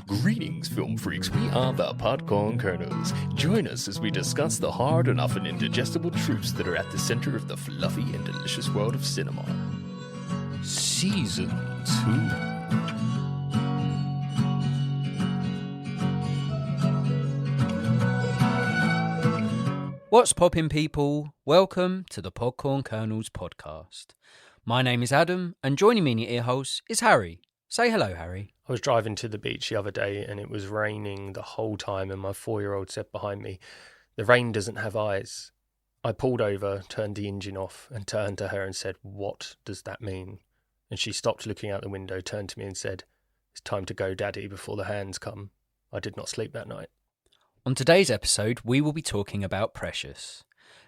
Greetings, film freaks. We are the Podcorn Kernels. Join us as we discuss the hard and often indigestible truths that are at the center of the fluffy and delicious world of cinema. Season 2. What's poppin', people? Welcome to the Podcorn Kernels podcast. My name is Adam, and joining me in your earholes is Harry. Say hello, Harry. I was driving to the beach the other day and it was raining the whole time, and my 4-year-old said behind me, "The rain doesn't have eyes." I pulled over, turned the engine off and turned to her and said, "What does that mean?" And she stopped looking out the window, turned to me and said, "It's time to go, Daddy, before the hands come." I did not sleep that night. On today's episode, we will be talking about Precious.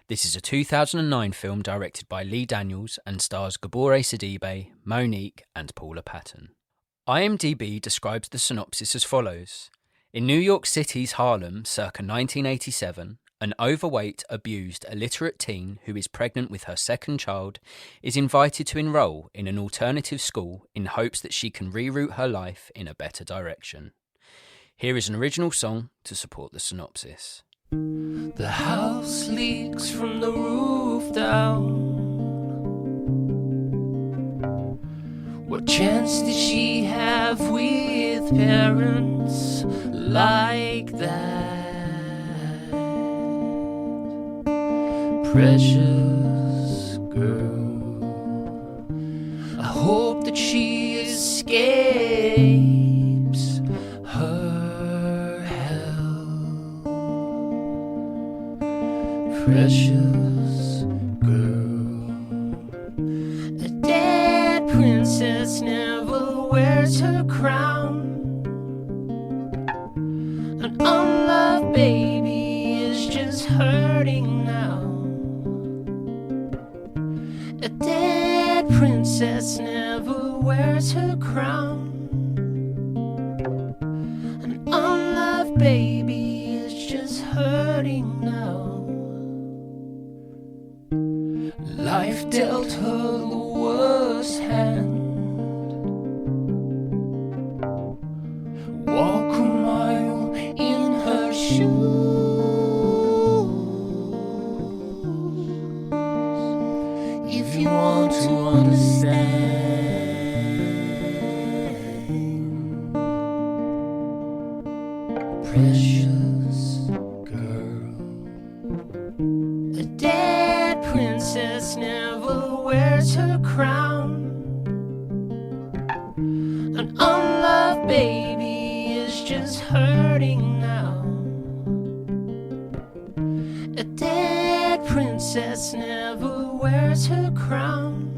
This is a 2009 film directed by Lee Daniels and stars Gabore Sidibe, Monique and Paula Patton. IMDb describes the synopsis as follows. In New York City's Harlem, circa 1987, an overweight, abused, illiterate teen who is pregnant with her second child is invited to enroll in an alternative school in hopes that she can reroute her life in a better direction. Here is an original song to support the synopsis. The house leaks from the roof down. What chance did she have with parents like that? Precious girl, I hope that she escapes her hell. Precious girl, a dead princess never wears her crown. An unloved baby is just hurting now. A dead princess never wears her crown. An unloved baby is just hurting now. Life dealt her the worst hand. Walk a mile in her shoes if you want to understand. Precious girl, a dead princess never wears her crown. An unloved baby is just hurting now. A dead princess never wears her crown.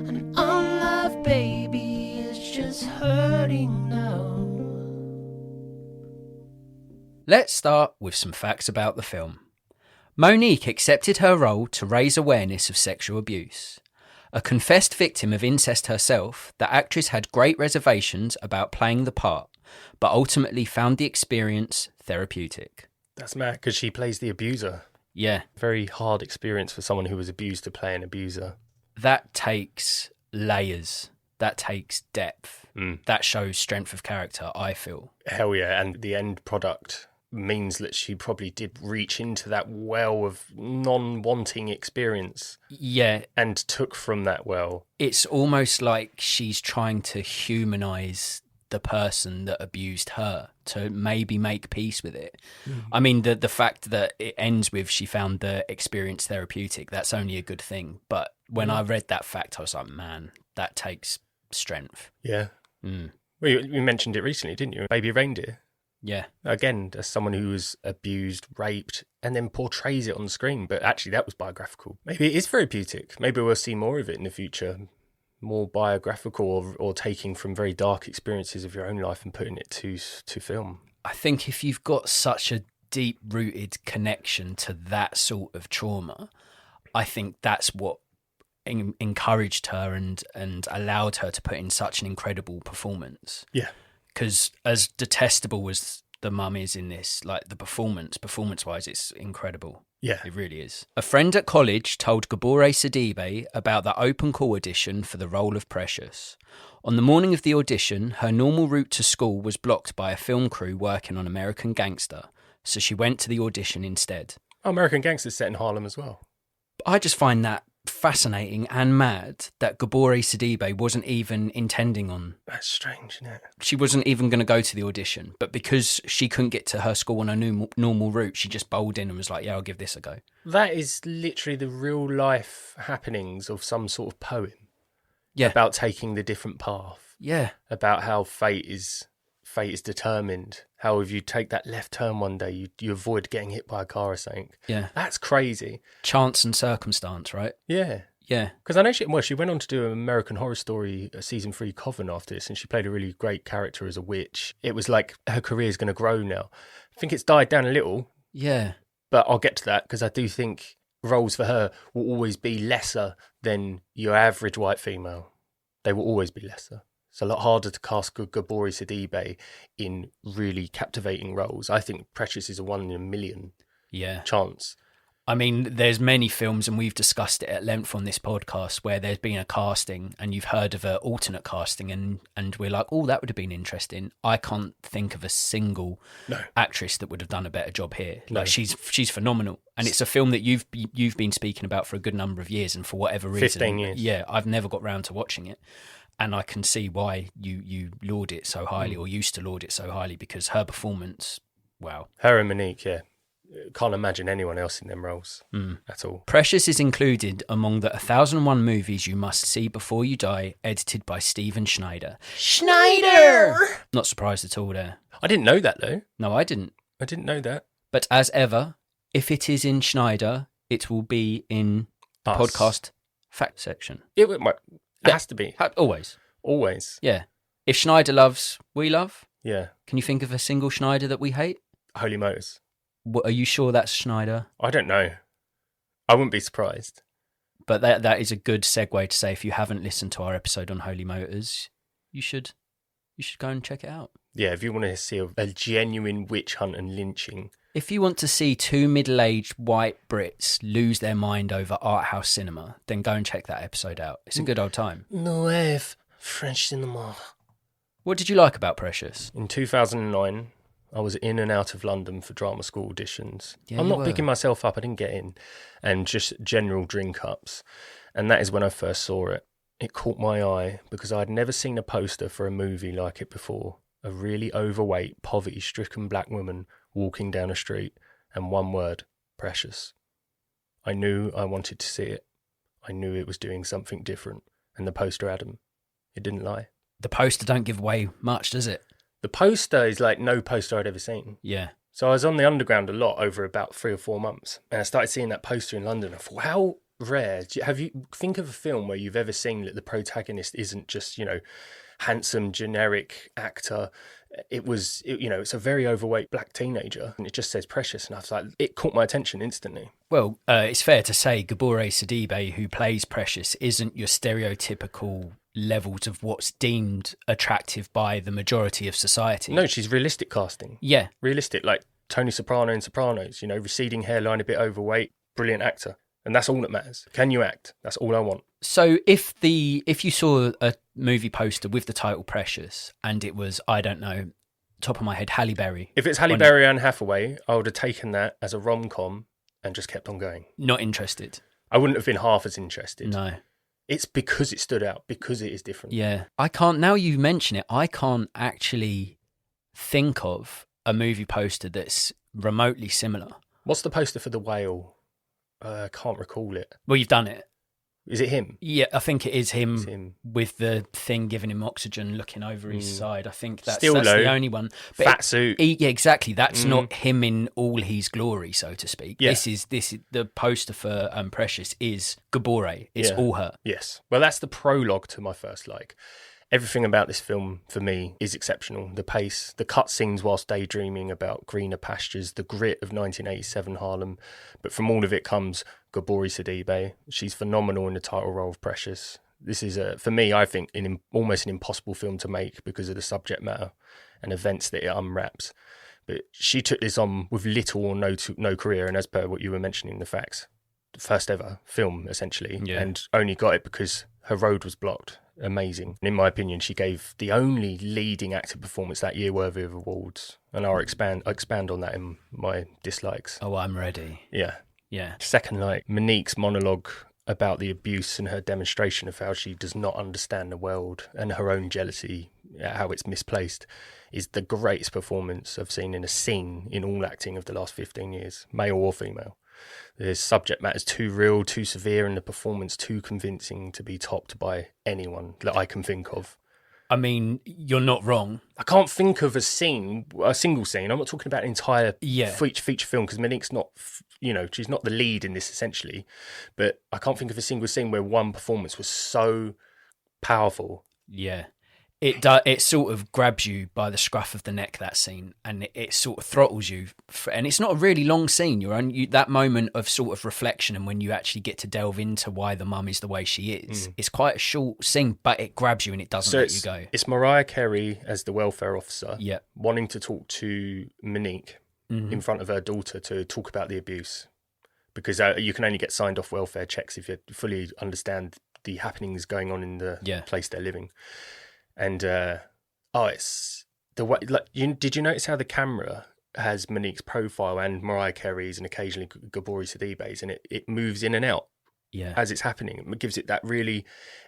An unloved baby is just hurting now. Let's start with some facts about the film. Monique accepted her role to raise awareness of sexual abuse. A confessed victim of incest herself, the actress had great reservations about playing the part, but ultimately found the experience therapeutic. That's mad, because she plays the abuser. Yeah. Very hard experience for someone who was abused to play an abuser. That takes layers. That takes depth. That shows strength of character, I feel. Hell yeah, and the end product means that she probably did reach into that well of non-wanting experience. Yeah. And took from that well. It's almost like she's trying to humanise the person that abused her to maybe make peace with it. I mean, the fact that it ends with she found the experience therapeutic, that's only a good thing. But when I read that fact, I was like, man, that takes strength. Yeah. Well, you mentioned it recently, didn't you? Baby Reindeer. Yeah. Again, as someone who was abused, raped, and then portrays it on the screen. But actually, that was biographical. Maybe it is therapeutic. Maybe we'll see more of it in the future. More biographical or taking from very dark experiences of your own life and putting it to film. I think if you've got such a deep-rooted connection to that sort of trauma, I think that's what encouraged her and allowed her to put in such an incredible performance. Yeah. Because as detestable as the mum is in this, like the performance-wise, it's incredible. Yeah. It really is. A friend at college told Gabore Sidibe about the open call audition for the role of Precious. On the morning of the audition, her normal route to school was blocked by a film crew working on American Gangster, so she went to the audition instead. American Gangster's set in Harlem as well. I just find that fascinating and mad that Gabore Sidibe wasn't even intending on. That's strange, isn't it? She wasn't even going to go to the audition, but because she couldn't get to her school on a normal route, she just bowled in and was like, yeah, I'll give this a go. That is literally the real life happenings of some sort of poem. Yeah. About taking the different path. Yeah. About how fate is determined. How if you take that left turn one day, you avoid getting hit by a car or something. Yeah. That's crazy. Chance and circumstance, right? Yeah. Yeah. Because I know she went on to do American Horror Story season 3 Coven after this, and she played a really great character as a witch. It was like her career is going to grow now. I think it's died down a little. Yeah. But I'll get to that because I do think roles for her will always be lesser than your average white female. They will always be lesser. It's a lot harder to cast Gabore Sidibe in really captivating roles. I think Precious is a 1 in a million chance. I mean, there's many films, and we've discussed it at length on this podcast, where there's been a casting and you've heard of an alternate casting and we're like, oh, that would have been interesting. I can't think of a single actress that would have done a better job here. No. Like she's phenomenal. And it's a film that you've been speaking about for a good number of years, and for whatever reason, 15 years. Yeah, I've never got round to watching it. And I can see why you laud it so highly, or used to laud it so highly, because her performance, wow. Her and Monique, yeah. Can't imagine anyone else in them roles at all. Precious is included among the 1001 movies you must see before you die, edited by Steven Schneider. Schneider! Not surprised at all there. I didn't know that, though. No, I didn't. I didn't know that. But as ever, if it is in Schneider, it will be in the podcast fact section. It has to be. Always. Always. Yeah. If Schneider loves, we love. Yeah. Can you think of a single Schneider that we hate? Holy Motors. Are you sure that's Schneider? I don't know. I wouldn't be surprised. But that is a good segue to say, if you haven't listened to our episode on Holy Motors, you should go and check it out. Yeah, if you want to see a genuine witch hunt and lynching. If you want to see two middle-aged white Brits lose their mind over art house cinema, then go and check that episode out. It's a good old time. Noël French cinema. What did you like about Precious? In 2009, I was in and out of London for drama school auditions. Yeah, I'm you not were. picking myself up, I didn't get in. And just general drink-ups. And that is when I first saw it. It caught my eye because I'd never seen a poster for a movie like it before. A really overweight, poverty-stricken black woman walking down a street, and one word, Precious. I knew I wanted to see it. I knew it was doing something different. And the poster, Adam, it didn't lie. The poster don't give away much, does it? The poster is like no poster I'd ever seen. Yeah. So I was on the Underground a lot over about 3 or 4 months, and I started seeing that poster in London. I thought, how rare. Think of a film where you've ever seen that the protagonist isn't just, handsome, generic actor. It's a very overweight black teenager, and it just says Precious, and I was like, it caught my attention instantly. Well, it's fair to say Gabore Sidibe, who plays Precious, isn't your stereotypical levels of what's deemed attractive by the majority of society. No, she's realistic casting. Yeah. Realistic, like Tony Soprano in Sopranos, receding hairline, a bit overweight, brilliant actor. And that's all that matters. Can you act? That's all I want. So if you saw a movie poster with the title Precious and it was, I don't know, top of my head, Halle Berry. If it's Halle Berry and Hathaway, I would have taken that as a rom-com and just kept on going. Not interested. I wouldn't have been half as interested. No. It's because it stood out, because it is different. Yeah. Now you mention it, I can't actually think of a movie poster that's remotely similar. What's the poster for The Whale? I can't recall it. Well, you've done it. Is it him? Yeah, I think it is him, It's him. with the thing giving him oxygen, looking over his side. I think that's Still low. the only one. But Fat suit. Yeah, exactly. That's not him in all his glory, so to speak. Yeah. This is the poster for Precious is Gabore. It's all her. Yes. Well, that's the prologue to my first like. Everything about this film, for me, is exceptional. The pace, the cutscenes whilst daydreaming about greener pastures, the grit of 1987 Harlem. But from all of it comes Gabore Sidibe. She's phenomenal in the title role of Precious. This is, for me, I think, almost an impossible film to make because of the subject matter and events that it unwraps. But she took this on with little or no career, and as per what you were mentioning, the facts, first ever film essentially, and only got it because her road was blocked. Amazing. And in my opinion, she gave the only leading actor performance that year worthy of awards. And I'll expand on that in my dislikes. Oh, I'm ready. Yeah. Yeah. Second, like Monique's monologue about the abuse and her demonstration of how she does not understand the world and her own jealousy, how it's misplaced, is the greatest performance I've seen in a scene in all acting of the last 15 years, male or female. The subject matter is too real, too severe, and the performance too convincing to be topped by anyone that I can think of. I mean, you're not wrong. I can't think of a single scene. I'm not talking about an entire feature film, because Monique's not, she's not the lead in this essentially. But I can't think of a single scene where one performance was so powerful. Yeah. It sort of grabs you by the scruff of the neck, that scene, and it sort of throttles you. And it's not a really long scene. That moment of sort of reflection, and when you actually get to delve into why the mum is the way she is, it's quite a short scene, but it grabs you and it doesn't let you go. It's Mariah Carey as the welfare officer, wanting to talk to Monique in front of her daughter to talk about the abuse, because you can only get signed off welfare checks if you fully understand the happenings going on in the place they're living. And it's the way. Did you notice how the camera has Monique's profile and Mariah Carey's and occasionally Gabori Sidibe's, and it moves in and out as it's happening. It gives it that really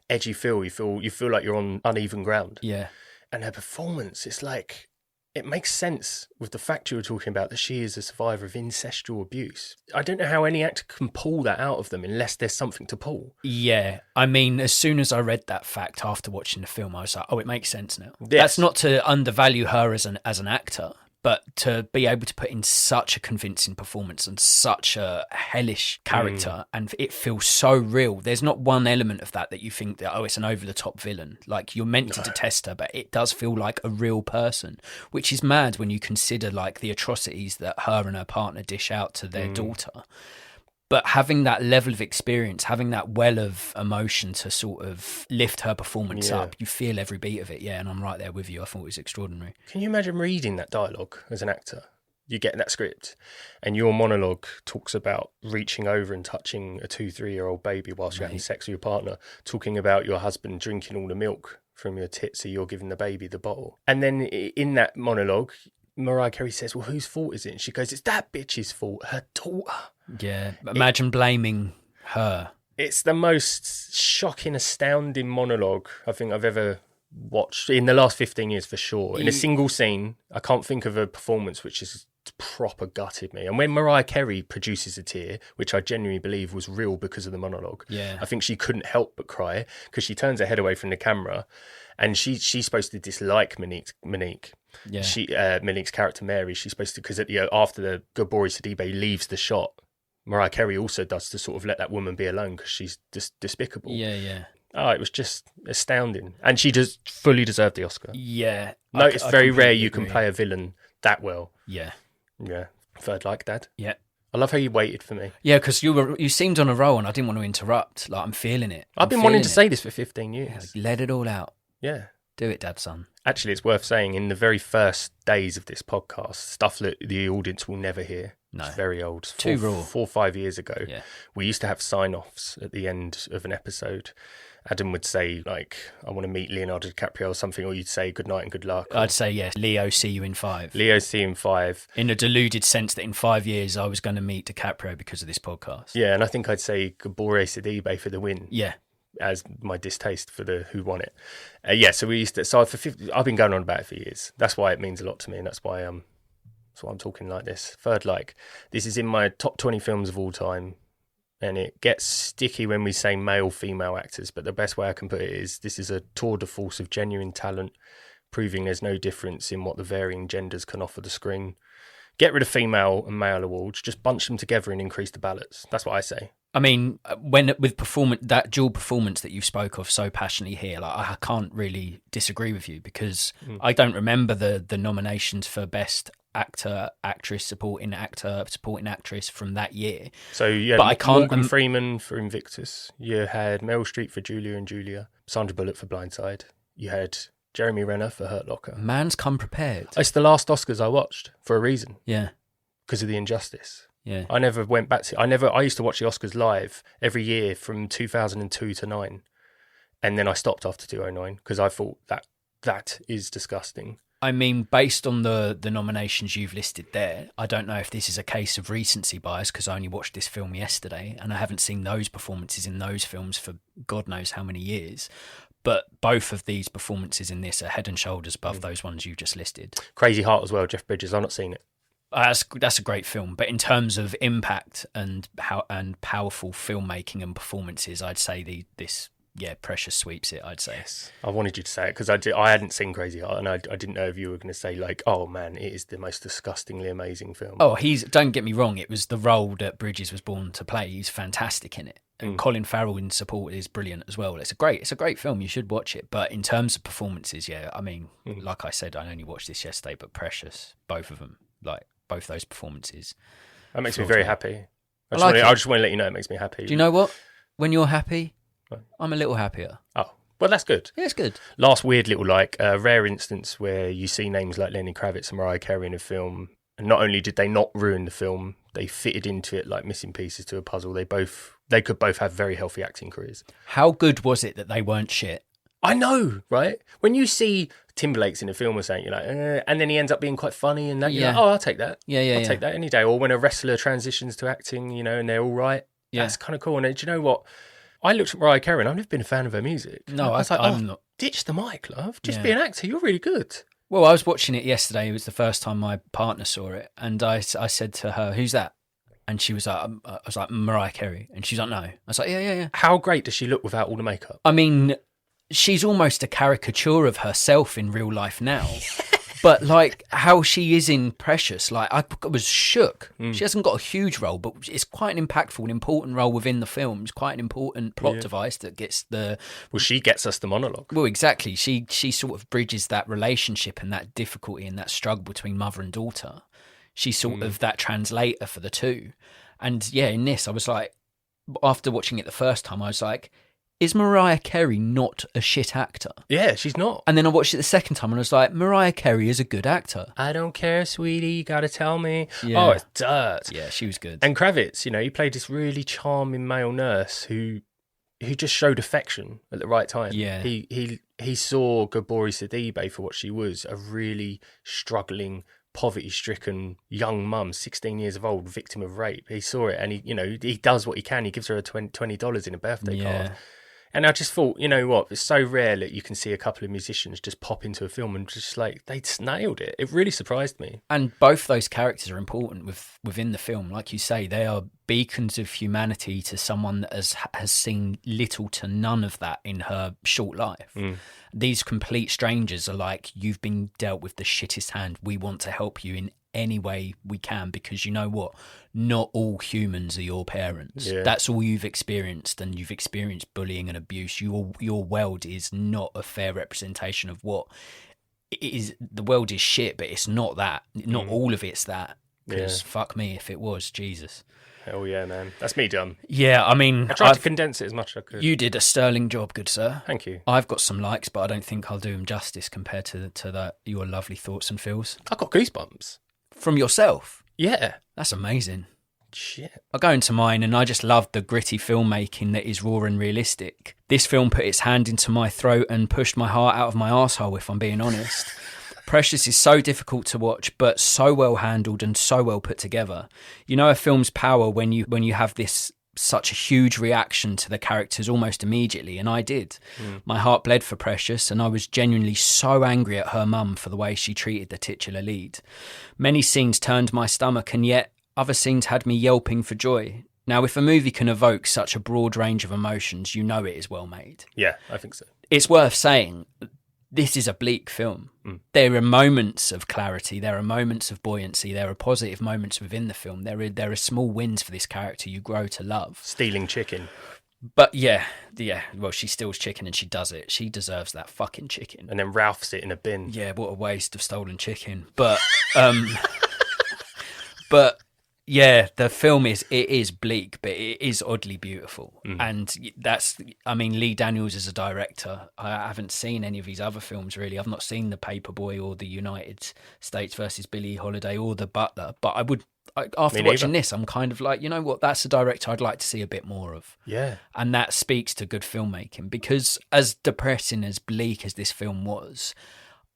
edgy feel. You feel like you're on uneven ground. Yeah, and her performance, it's like, it makes sense with the fact you were talking about that she is a survivor of incestual abuse. I don't know how any actor can pull that out of them unless there's something to pull. Yeah. I mean, as soon as I read that fact after watching the film, I was like, oh, it makes sense now. Yes. That's not to undervalue her as an actor, but to be able to put in such a convincing performance and such a hellish character, and it feels so real. There's not one element of that you think that, it's an over-the-top villain. Like, you're meant to detest her, but it does feel like a real person, which is mad when you consider, like, the atrocities that her and her partner dish out to their daughter. But having that level of experience, having that well of emotion to sort of lift her performance up, you feel every beat of it. Yeah, and I'm right there with you. I thought it was extraordinary. Can you imagine reading that dialogue as an actor? You get that script and your monologue talks about reaching over and touching a 2-3-year-old baby whilst you're having sex with your partner, talking about your husband drinking all the milk from your tits, so you're giving the baby the bottle. And then in that monologue, Mariah Carey says, well, whose fault is it? And she goes, it's that bitch's fault, her daughter. Yeah, imagine blaming her. It's the most shocking, astounding monologue I think I've ever watched in the last 15 years for sure. In a single scene, I can't think of a performance which has proper gutted me. And when Mariah Carey produces a tear, which I genuinely believe was real because of the monologue, I think she couldn't help but cry, because she turns her head away from the camera, and she's supposed to dislike Monique. Yeah. Monique's character Mary, she's supposed to, because after the Gabori Sidibe leaves the shot, Mariah Carey also does, to sort of let that woman be alone because she's just despicable. Yeah. Oh, it was just astounding. And she just fully deserved the Oscar. Yeah. No, it's very rare you can play a villain that well. Yeah. Yeah. Third like, Dad. Yeah. I love how you waited for me. Yeah, because you seemed on a roll and I didn't want to interrupt. Like, I'm feeling it. I've been wanting to say this for 15 years. Yeah, let it all out. Yeah. Do it, Dad, son. Actually, it's worth saying, in the very first days of this podcast, stuff that the audience will never hear. No. It's very old. Too raw. 4 or 5 years ago, we used to have sign-offs at the end of an episode. Adam would say, like, I want to meet Leonardo DiCaprio or something, or you'd say good night and good luck. I'd say, yes, Leo, see you in 5. Leo, see you in 5. In a deluded sense that in 5 years I was going to meet DiCaprio because of this podcast. Yeah, and I think I'd say Gabori Sidibe for the win. Yeah. As my distaste for the who won it. So we used to. So I've been going on about it for years. That's why it means a lot to me, and that's why I'm talking like this. Third like, this is in my top 20 films of all time, and it gets sticky when we say male, female actors. But the best way I can put it is, this is a tour de force of genuine talent, proving there's no difference in what the varying genders can offer the screen. Get rid of female and male awards, just bunch them together and increase the ballots. That's what I say. I mean, when with that dual performance that you spoke of so passionately here, like, I can't really disagree with you, because I don't remember the nominations for Best Actor, Actress, Supporting Actor, Supporting Actress from that year. So you had Morgan Freeman for Invictus. You had Meryl Streep for Julia and Julia. Sandra Bullock for Blindside. You had Jeremy Renner for Hurt Locker. Man's come prepared. It's the last Oscars I watched for a reason. Yeah. Because of the injustice. Yeah. I never went back to... I used to watch the Oscars live every year from 2002 to 9. And then I stopped after 2009 because I thought that is disgusting. I mean, based on the nominations you've listed there, I don't know if this is a case of recency bias because I only watched this film yesterday and I haven't seen those performances in those films for God knows how many years. But both of these performances in this are head and shoulders above those ones you just listed. Crazy Heart as well, Jeff Bridges. I've not seen it. That's a great film, but in terms of impact and powerful filmmaking and performances, I'd say Precious sweeps it. I'd say. Yes, I wanted you to say it because I hadn't seen Crazy Heart, and I didn't know if you were going to say like, oh man, it is the most disgustingly amazing film. Oh, don't get me wrong, it was the role that Bridges was born to play. He's fantastic in it, and Colin Farrell in support is brilliant as well. It's a great film. You should watch it. But in terms of performances, yeah, I mean, like I said, I only watched this yesterday, but Precious, both of them, like both those performances. That makes me very happy. I just want to let you know it makes me happy. Do you know what? When you're happy, I'm a little happier. Oh, well, that's good. Yeah, it's good. Last weird little, rare instance where you see names like Lenny Kravitz and Mariah Carey in a film, and not only did they not ruin the film, they fitted into it like missing pieces to a puzzle. They could both have very healthy acting careers. How good was it that they weren't shit? I know, right? When you see Timberlake's in a film or something, you're like, and then he ends up being quite funny and that, you're like, oh, I'll take that. I'll take that any day. Or when a wrestler transitions to acting, and they're all right. Yeah. That's kind of cool. And do you know what? I looked at Mariah Carey and I've never been a fan of her music. No, I was like, I'm not. Ditch the mic, love. Just be an actor. You're really good. Well, I was watching it yesterday. It was the first time my partner saw it. And I said to her, who's that? And she was like, I was like, Mariah Carey. And she's like, no. I was like, yeah. How great does she look without all the makeup? I mean, she's almost a caricature of herself in real life now. But like how she is in Precious, like I was shook. She hasn't got a huge role, but it's quite an impactful and important role within the film. It's quite an important plot device that gets the... Well, she gets us the monologue. Well, exactly. She sort of bridges that relationship and that difficulty and that struggle between mother and daughter. She's sort of that translator for the two. And yeah, in this, I was like, after watching it the first time, I was like, is Mariah Carey not a shit actor? Yeah, she's not. And then I watched it the second time and I was like, Mariah Carey is a good actor. I don't care, sweetie, you gotta tell me. Yeah. Oh, it's dirt. Yeah, she was good. And Kravitz, he played this really charming male nurse who just showed affection at the right time. Yeah. He saw Gabori Sidibe for what she was, a really struggling, poverty-stricken young mum, 16 years of old, victim of rape. He saw it and he does what he can. He gives her a $20 in a birthday card. And I just thought, you know what, it's so rare that you can see a couple of musicians just pop into a film and just like, they just nailed it. It really surprised me. And both those characters are important within the film. Like you say, they are beacons of humanity to someone that has seen little to none of that in her short life. These complete strangers are like, you've been dealt with the shittest hand. We want to help you in any way we can, because you know what, not all humans are your parents. That's all you've experienced, and you've experienced bullying and abuse. Your world is not a fair representation of what it is. The world is shit, but it's not that. Not all of it's that, because fuck me if it was. Jesus. Hell yeah, man. That's me done. Yeah, I mean, I tried to condense it as much as I could. You did a sterling job, good sir. Thank you. I've got some likes, but I don't think I'll do them justice compared to your lovely thoughts and feels. I got goosebumps. From yourself? Yeah. That's amazing. Shit. I'll go into mine, and I just love the gritty filmmaking that is raw and realistic. This film put its hand into my throat and pushed my heart out of my arsehole, if I'm being honest. Precious is so difficult to watch, but so well handled and so well put together. You know a film's power when you have this such a huge reaction to the characters almost immediately, and I did. My heart bled for Precious, and I was genuinely so angry at her mum for the way she treated the titular lead. Many scenes turned my stomach, and yet other scenes had me yelping for joy. Now, if a movie can evoke such a broad range of emotions, you know it is well made. Yeah, I think so. It's worth saying, this is a bleak film. There are moments of clarity, there are moments of buoyancy, there are positive moments within the film. There are small wins for this character you grow to love. Stealing chicken. But yeah, well, she steals chicken and she does it. She deserves that fucking chicken. And then Ralph's it in a bin. Yeah, what a waste of stolen chicken. But but Yeah, the film is bleak, but it is oddly beautiful. And Lee Daniels is a director. I haven't seen any of his other films really. I've not seen The Paperboy or The United States versus Billie Holiday or The Butler, but after watching this, I'm kind of like, you know what, that's a director I'd like to see a bit more of. Yeah. And that speaks to good filmmaking, because as depressing, as bleak as this film was,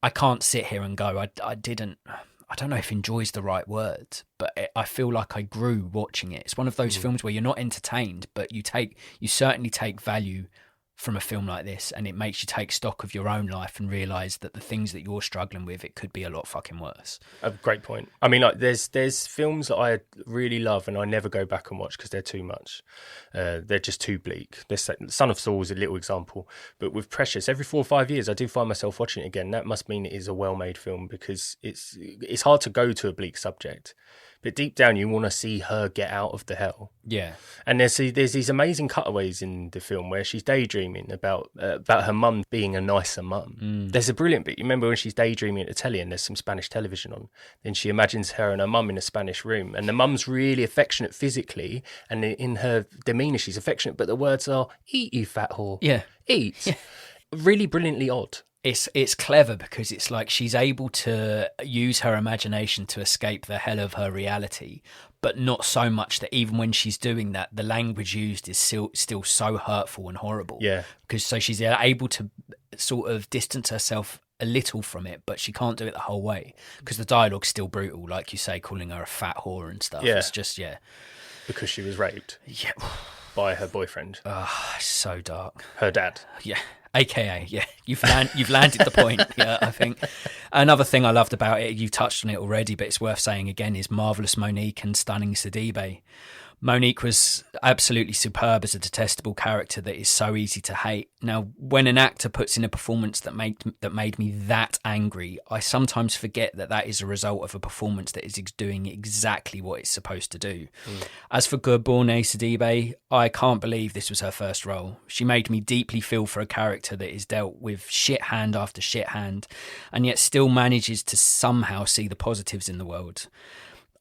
I can't sit here and go, I don't know if enjoy's the right word, but I feel like I grew watching it. It's one of those films where you're not entertained, but you certainly take value from a film like this, and it makes you take stock of your own life and realise that the things that you're struggling with, it could be a lot fucking worse. A great point. I mean, like, there's films that I really love and I never go back and watch because they're too much. They're just too bleak. Son of Saul is a little example, but with Precious, every 4 or 5 years I do find myself watching it again. That must mean it is a well-made film, because it's hard to go to a bleak subject, but deep down you want to see her get out of the hell. Yeah. And there's these amazing cutaways in the film where she's daydreaming about her mum being a nicer mum. There's a brilliant bit. You remember when she's daydreaming at the telly and there's some Spanish television on? Then she imagines her and her mum in a Spanish room, and the mum's really affectionate physically, and in her demeanour she's affectionate, but the words are, "Eat, you fat whore." Yeah. Eat. Yeah. Really brilliantly odd. It's clever, because it's like she's able to use her imagination to escape the hell of her reality, but not so much that even when she's doing that, the language used is still so hurtful and horrible. Yeah. Because so she's able to sort of distance herself a little from it, but she can't do it the whole way, because the dialogue's still brutal, like you say, calling her a fat whore and stuff. Yeah. It's just, Because she was raped. Yeah. By her boyfriend. So dark. Her dad. Yeah. AKA, yeah, you've landed the point. Yeah, I think another thing I loved about it, you've touched on it already, but it's worth saying again, is marvellous Monique and stunning Sidibe. Monique was absolutely superb as a detestable character that is so easy to hate. Now, when an actor puts in a performance that made me that angry, I sometimes forget that is a result of a performance that is doing exactly what it's supposed to do. As for Gurborne Sidibe, I can't believe this was her first role. She made me deeply feel for a character that is dealt with shit hand after shit hand, and yet still manages to somehow see the positives in the world.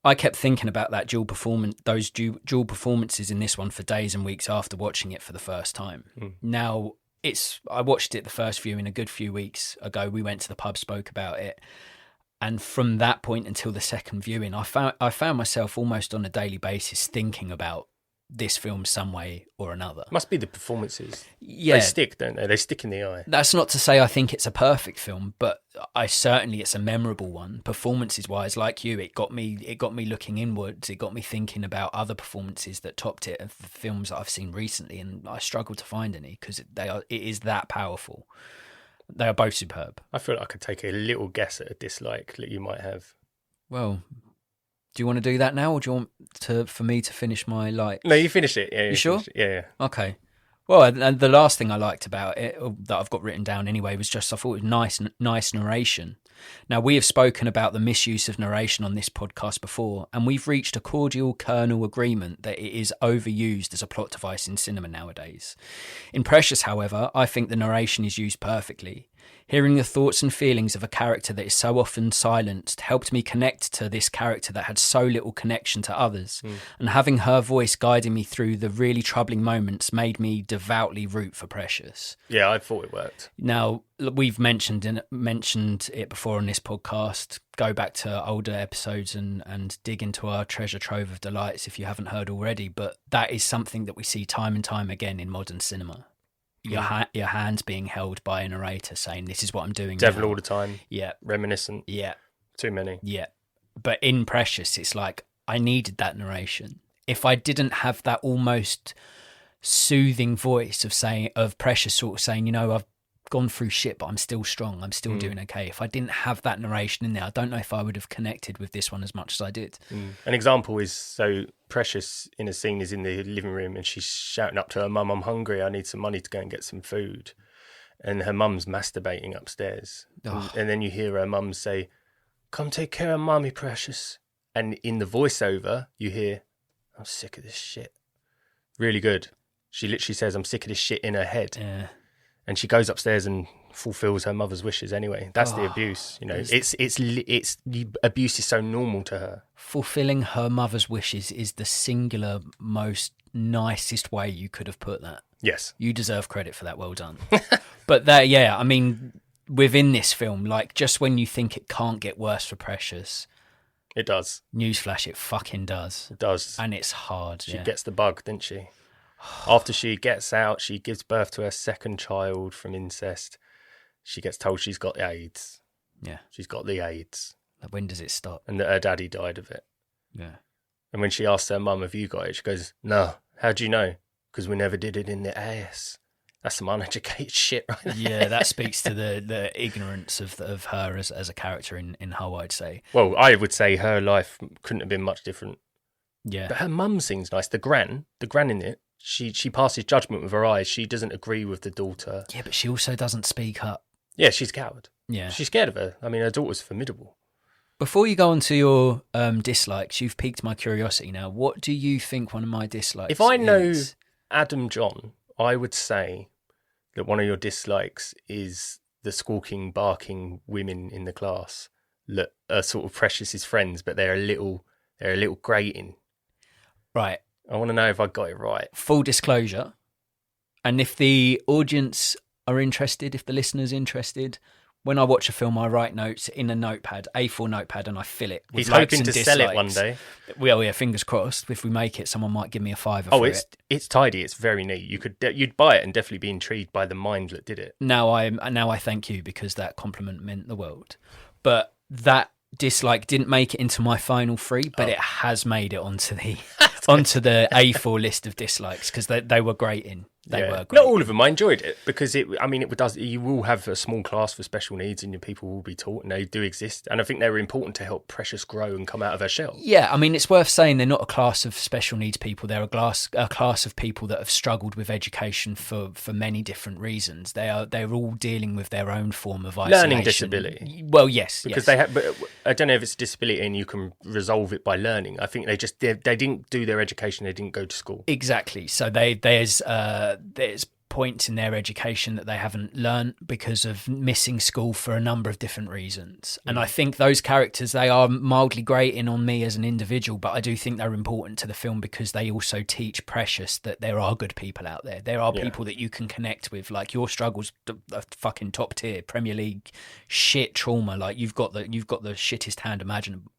I kept thinking about those dual performances in this one for days and weeks after watching it for the first time. Now, I watched it the first viewing a good few weeks ago. We went to the pub, spoke about it, and from that point until the second viewing, I found myself almost on a daily basis thinking about this film some way or another. Must be the performances. Yeah. They stick, don't they? They stick in the eye. That's not to say I think it's a perfect film, but it's a memorable one. Performances wise, like you, it got me looking inwards. It got me thinking about other performances that topped it of the films that I've seen recently, and I struggled to find any, because it is that powerful. They are both superb. I feel like I could take a little guess at a dislike that you might have. Well, do you want to do that now, or do you want for me to finish my likes? No, you finish it. Yeah, you sure? Yeah. Okay. Well, and the last thing I liked about it, that I've got written down anyway, was just I thought it was nice narration. Now, we have spoken about the misuse of narration on this podcast before, and we've reached a cordial kernel agreement that it is overused as a plot device in cinema nowadays. In Precious, however, I think the narration is used perfectly. Hearing the thoughts and feelings of a character that is so often silenced helped me connect to this character that had so little connection to others, and having her voice guiding me through the really troubling moments made me devoutly root for Precious. Yeah, I thought it worked. Now, we've mentioned it before on this podcast. Go back to older episodes and dig into our treasure trove of delights if you haven't heard already, but that is something that we see time and time again in modern cinema. Your hands being held by a narrator saying, "This is what I'm doing." Devil now. all the time. Yeah. Reminiscent. Yeah. Too many. Yeah. But in Precious, it's like I needed that narration. If I didn't have that almost soothing voice of Precious sort of saying, I've gone through shit, but I'm still strong. I'm still doing okay. If I didn't have that narration in there, I don't know if I would have connected with this one as much as I did. An example is, so Precious in a scene is in the living room and she's shouting up to her mum, "I'm hungry, I need some money to go and get some food." And her mum's masturbating upstairs. And then you hear her mum say, "Come take care of mummy, Precious." And in the voiceover, you hear, "I'm sick of this shit." Really good. She literally says, "I'm sick of this shit," in her head. Yeah. And she goes upstairs and fulfills her mother's wishes anyway. That's the abuse. You know, it's abuse is so normal to her. Fulfilling her mother's wishes is the singular most nicest way you could have put that. Yes, you deserve credit for that. Well done. But that, yeah, I mean, within this film, like, just when you think it can't get worse for Precious, it does. Newsflash, it fucking does. It does. And it's hard. She gets the bug, didn't she? After she gets out, she gives birth to her second child from incest. She gets told she's got the AIDS. Yeah. She's got the AIDS. When does it stop? And that her daddy died of it. Yeah. And when she asks her mum, have you got it? She goes, no. How do you know? Because we never did it in the ass. That's some uneducated shit right there. Yeah, that speaks to the ignorance of her as a character in Hull, I'd say. Well, I would say her life couldn't have been much different. Yeah. But her mum seems nice. The gran in it, she passes judgment with her eyes. She doesn't agree with the daughter. Yeah, but she also doesn't speak up. Yeah, she's a coward. Yeah. She's scared of her. I mean, her daughter's formidable. Before you go on to your dislikes, you've piqued my curiosity now. What do you think one of my dislikes is? If I know Adam John, I would say that one of your dislikes is the squawking, barking women in the class that are sort of Precious's friends, but they're a little grating. Right. I want to know if I got it right. Full disclosure, and if the audience are interested, if the listener's interested, when I watch a film, I write notes in a notepad, A4 notepad, and I fill it with He's likes hoping and to dislikes. sell it one day. Well, yeah, fingers crossed. If we make it, someone might give me a $5 Oh, for it's tidy. It's very neat. You'd buy it and definitely be intrigued by the mind that did it. Now I thank you, because that compliment meant the world. But that dislike didn't make it into my final 3, but it has made it onto the A4 list of dislikes, because they were grating. They were great. Not all of them. I enjoyed it because you will have a small class for special needs, and your people will be taught, and they do exist. And I think they were important to help Precious grow and come out of her shell. Yeah, I mean, it's worth saying they're not a class of special needs people. They're a class of people that have struggled with education for many different reasons. They're all dealing with their own form of isolation. Learning disability. Well, yes, because they have. But I don't know if it's a disability and you can resolve it by learning. I think they didn't do their education. They didn't go to school. Exactly. So there's points in their education that they haven't learned because of missing school for a number of different reasons. And I think those characters, they are mildly grating on me as an individual, but I do think they're important to the film because they also teach Precious that there are good people out there. There are people that you can connect with. Like, your struggles are fucking top tier Premier League shit trauma. Like, you've got the shittest hand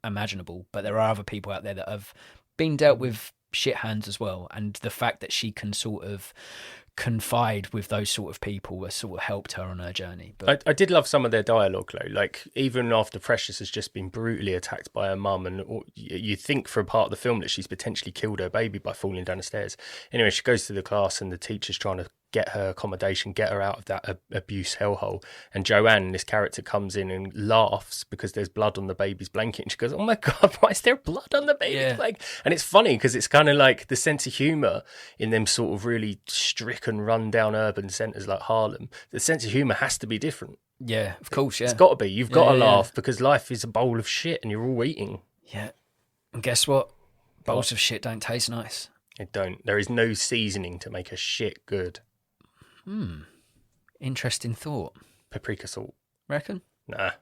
imaginable, but there are other people out there that have been dealt with shit hands as well. And the fact that she can sort of confide with those sort of people has sort of helped her on her journey. But I did love some of their dialogue though. Like, even after Precious has just been brutally attacked by her mum, and you think for a part of the film that she's potentially killed her baby by falling down the stairs. Anyway, she goes to the class and the teacher's trying to get her accommodation, get her out of that abuse hellhole. And Joanne, this character, comes in and laughs because there's blood on the baby's blanket. And she goes, "Oh my God, why is there blood on the baby's blanket?" And it's funny because it's kind of like the sense of humour in them sort of really stricken, run-down urban centres like Harlem. The sense of humour has to be different. Yeah, of course, yeah. It's got to be. You've got to laugh because life is a bowl of shit and you're all eating. Yeah. And guess what? Bowls of shit don't taste nice. It don't. There is no seasoning to make a shit good. Interesting thought. Paprika salt. Reckon? Nah.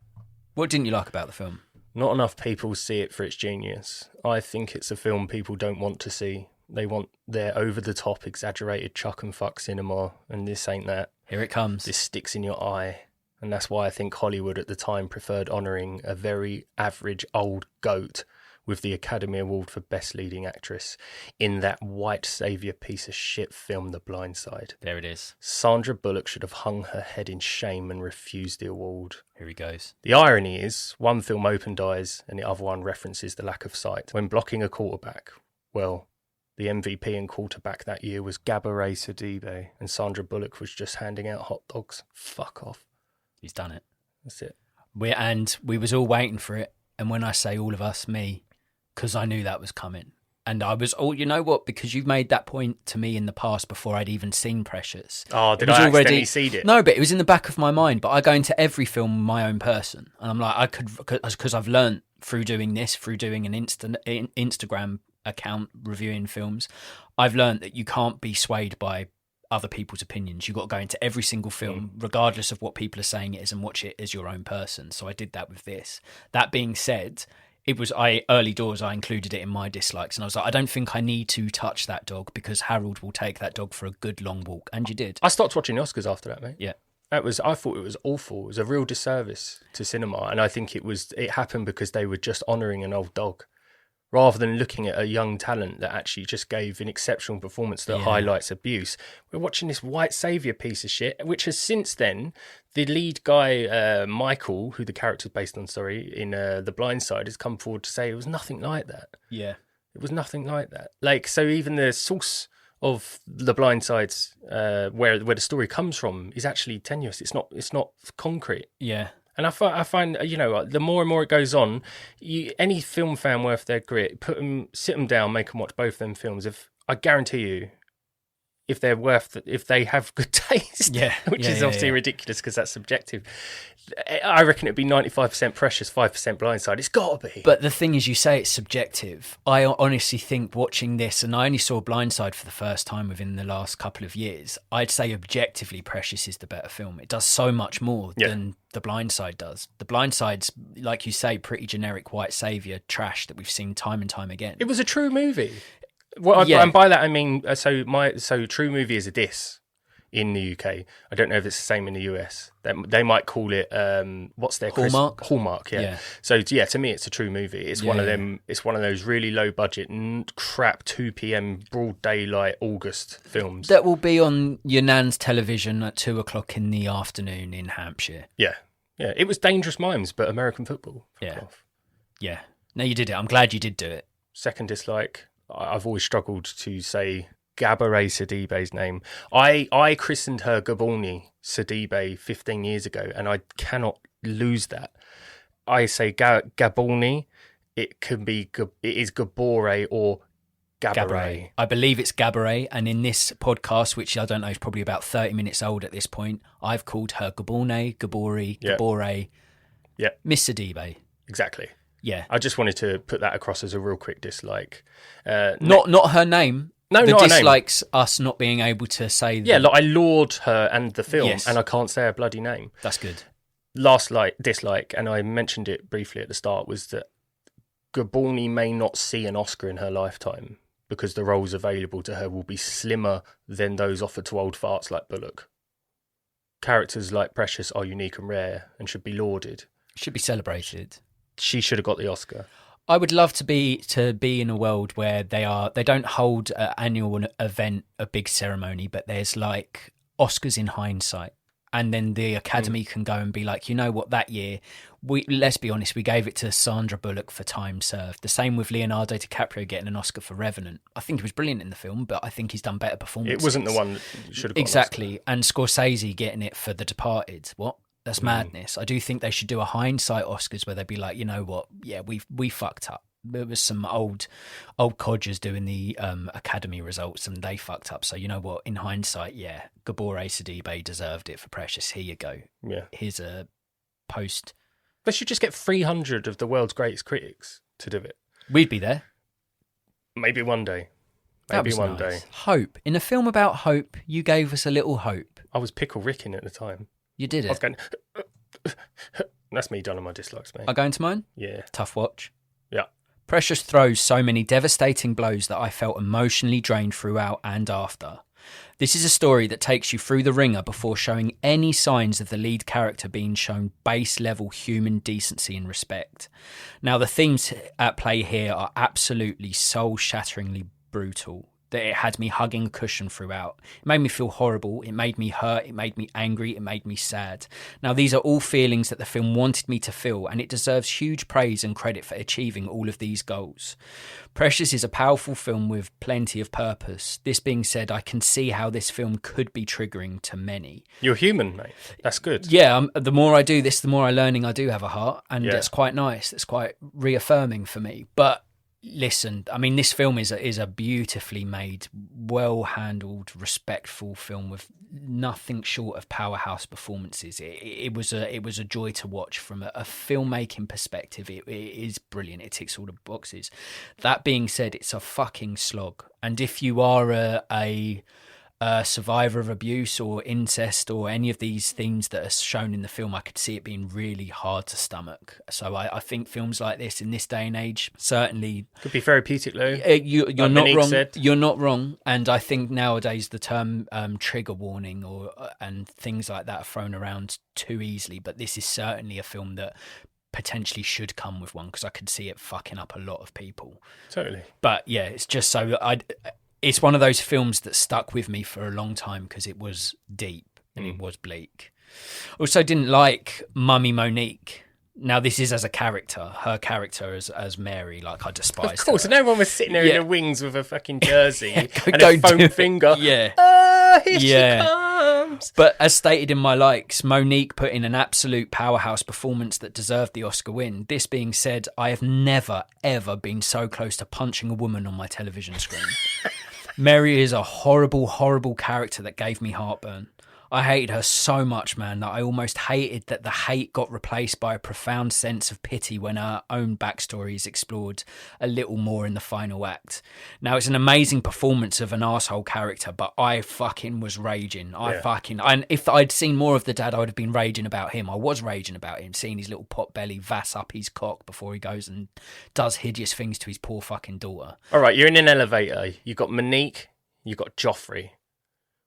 What didn't you like about the film? Not enough people see it for its genius. I think it's a film people don't want to see. They want their over-the-top, exaggerated chuck and fuck cinema, and this ain't that. Here it comes. This sticks in your eye. And that's why I think Hollywood at the time preferred honouring a very average old goat with the Academy Award for Best Leading Actress in that white saviour piece of shit film, The Blind Side. There it is. Sandra Bullock should have hung her head in shame and refused the award. Here he goes. The irony is, one film opened eyes and the other one references the lack of sight. When blocking a quarterback, well, the MVP and quarterback that year was Gabourey Sidibe, and Sandra Bullock was just handing out hot dogs. Fuck off. He's done it. That's it. We was all waiting for it. And when I say all of us, me, because I knew that was coming. And I was, you know what? Because you've made that point to me in the past before I'd even seen Precious. Oh, did I accidentally see it? No, but it was in the back of my mind. But I go into every film my own person. And I'm like, because I've learned through doing this, through doing an Instagram account reviewing films, I've learned that you can't be swayed by other people's opinions. You've got to go into every single film, regardless of what people are saying it is, and watch it as your own person. So I did that with this. That being said, early doors, I included it in my dislikes, and I was like, I don't think I need to touch that dog because Harold will take that dog for a good long walk. And you did. I stopped watching the Oscars after that, mate. Yeah. I thought it was awful. It was a real disservice to cinema, and I think it happened because they were just honouring an old dog, rather than looking at a young talent that actually just gave an exceptional performance that highlights abuse. We're watching this white saviour piece of shit, which has since then, the lead guy, Michael, who the character's based on, in The Blind Side, has come forward to say it was nothing like that. Yeah. It was nothing like that. Like, so even the source of The Blind Side's, where the story comes from, is actually tenuous. It's not concrete. Yeah. And I find, the more and more it goes on, any film fan worth their grit, sit them down, make them watch both them films. I guarantee you, if they have good taste, which is obviously ridiculous because that's subjective, I reckon it'd be 95% Precious, 5% Blindside. It's got to be. But the thing is, you say it's subjective. I honestly think watching this, and I only saw Blindside for the first time within the last couple of years, I'd say objectively Precious is the better film. It does so much more than The Blind Side does. The Blind Side's, like you say, pretty generic white saviour trash that we've seen time and time again. It was a true movie. And by that I mean, so true movie is a diss in the UK. I don't know if it's the same in the US. They might call it what's their Hallmark? Hallmark, yeah. So to me it's a true movie. It's one of them. It's one of those really low budget crap 2 p.m. broad daylight August films that will be on your nan's television at 2:00 in the afternoon in Hampshire. Yeah. It was Dangerous Mimes, but American football. Yeah. No, you did it. I'm glad you did do it. Second dislike. I've always struggled to say Gabourey Sidibe's name. I christened her Gaborni Sidibe 15 years ago, and I cannot lose that. I say Gaborni. It is Gabourey or Gabourey. I believe it's Gabourey, and in this podcast, which I don't know is probably about 30 minutes old at this point, I've called her Gaborne, Gabourey, Gabourey, Miss Sidibe. Exactly. Yeah, I just wanted to put that across as a real quick dislike. Not her name. No, the not dislikes us not being able to say. I laud her and the film, and I can't say her bloody name. That's good. Last dislike, and I mentioned it briefly at the start, was that Gaborni may not see an Oscar in her lifetime because the roles available to her will be slimmer than those offered to old farts like Bullock. Characters like Precious are unique and rare and should be lauded. Should be celebrated. She should have got the Oscar. I would love to be in a world where they don't hold an annual event, a big ceremony, but there's like Oscars in hindsight, and then the Academy can go and be like, you know what, that year let's be honest, we gave it to Sandra Bullock for time served. The same with Leonardo DiCaprio getting an Oscar for Revenant. I think he was brilliant in the film, but I think he's done better performances. It wasn't the one that should have got exactly. an Oscar. And Scorsese getting it for The Departed. What? That's madness. I do think they should do a hindsight Oscars where they'd be like, you know what? Yeah, we fucked up. There was some old codgers doing the Academy results and they fucked up. So you know what? In hindsight, yeah, Gabourey Sidibe deserved it for Precious. Here you go. Yeah. Here's a post. They should just get 300 of the world's greatest critics to do it. We'd be there. Maybe one day. Maybe one day. Hope. In a film about hope, you gave us a little hope. I was Pickle Rickin at the time. You did it. I was going... That's me done on my dislikes, mate. I go into mine? Yeah. Tough watch. Yeah. Precious throws so many devastating blows that I felt emotionally drained throughout and after. This is a story that takes you through the ringer before showing any signs of the lead character being shown base level human decency and respect. Now, the themes at play here are absolutely soul-shatteringly brutal. That it had me hugging a cushion throughout. It made me feel horrible, it made me hurt, it made me angry, it made me sad. Now, these are all feelings that the film wanted me to feel, and it deserves huge praise and credit for achieving all of these goals. Precious is a powerful film with plenty of purpose. This being said, I can see how this film could be triggering to many. You're human, mate. That's good. Yeah, the more I do this, the more I'm learning I do have a heart, and it's quite nice. It's quite reaffirming for me. But listen, I mean, this film is a beautifully made, well-handled, respectful film with nothing short of powerhouse performances. It was a joy to watch from a filmmaking perspective. It is brilliant. It ticks all the boxes. That being said, it's a fucking slog. And if you are a survivor of abuse or incest or any of these themes that are shown in the film, I could see it being really hard to stomach. So I think films like this in this day and age certainly could be therapeutic, though. You're like not Monique wrong. said. You're not wrong. And I think nowadays the term trigger warning and things like that are thrown around too easily. But this is certainly a film that potentially should come with one, because I could see it fucking up a lot of people. Totally. But yeah, it's just so it's one of those films that stuck with me for a long time because it was deep and it was bleak. Also didn't like Mummy Monique. Now, this is as a character, her character as Mary, like I despised Of course, her. no one was sitting there in the wings with a fucking jersey and Don't a foam do it. finger. Yeah. Here she comes. But as stated in my likes, Monique put in an absolute powerhouse performance that deserved the Oscar win. This being said, I have never, ever been so close to punching a woman on my television screen. Mary is a horrible, horrible character that gave me heartburn. I hated her so much, man, that I almost hated that the hate got replaced by a profound sense of pity when her own backstory is explored a little more in the final act. Now, it's an amazing performance of an arsehole character, but I fucking was raging. And if I'd seen more of the dad, I would have been raging about him. I was raging about him, seeing his little pot belly vass up his cock before he goes and does hideous things to his poor fucking daughter. All right, you're in an elevator. You've got Monique, you've got Joffrey.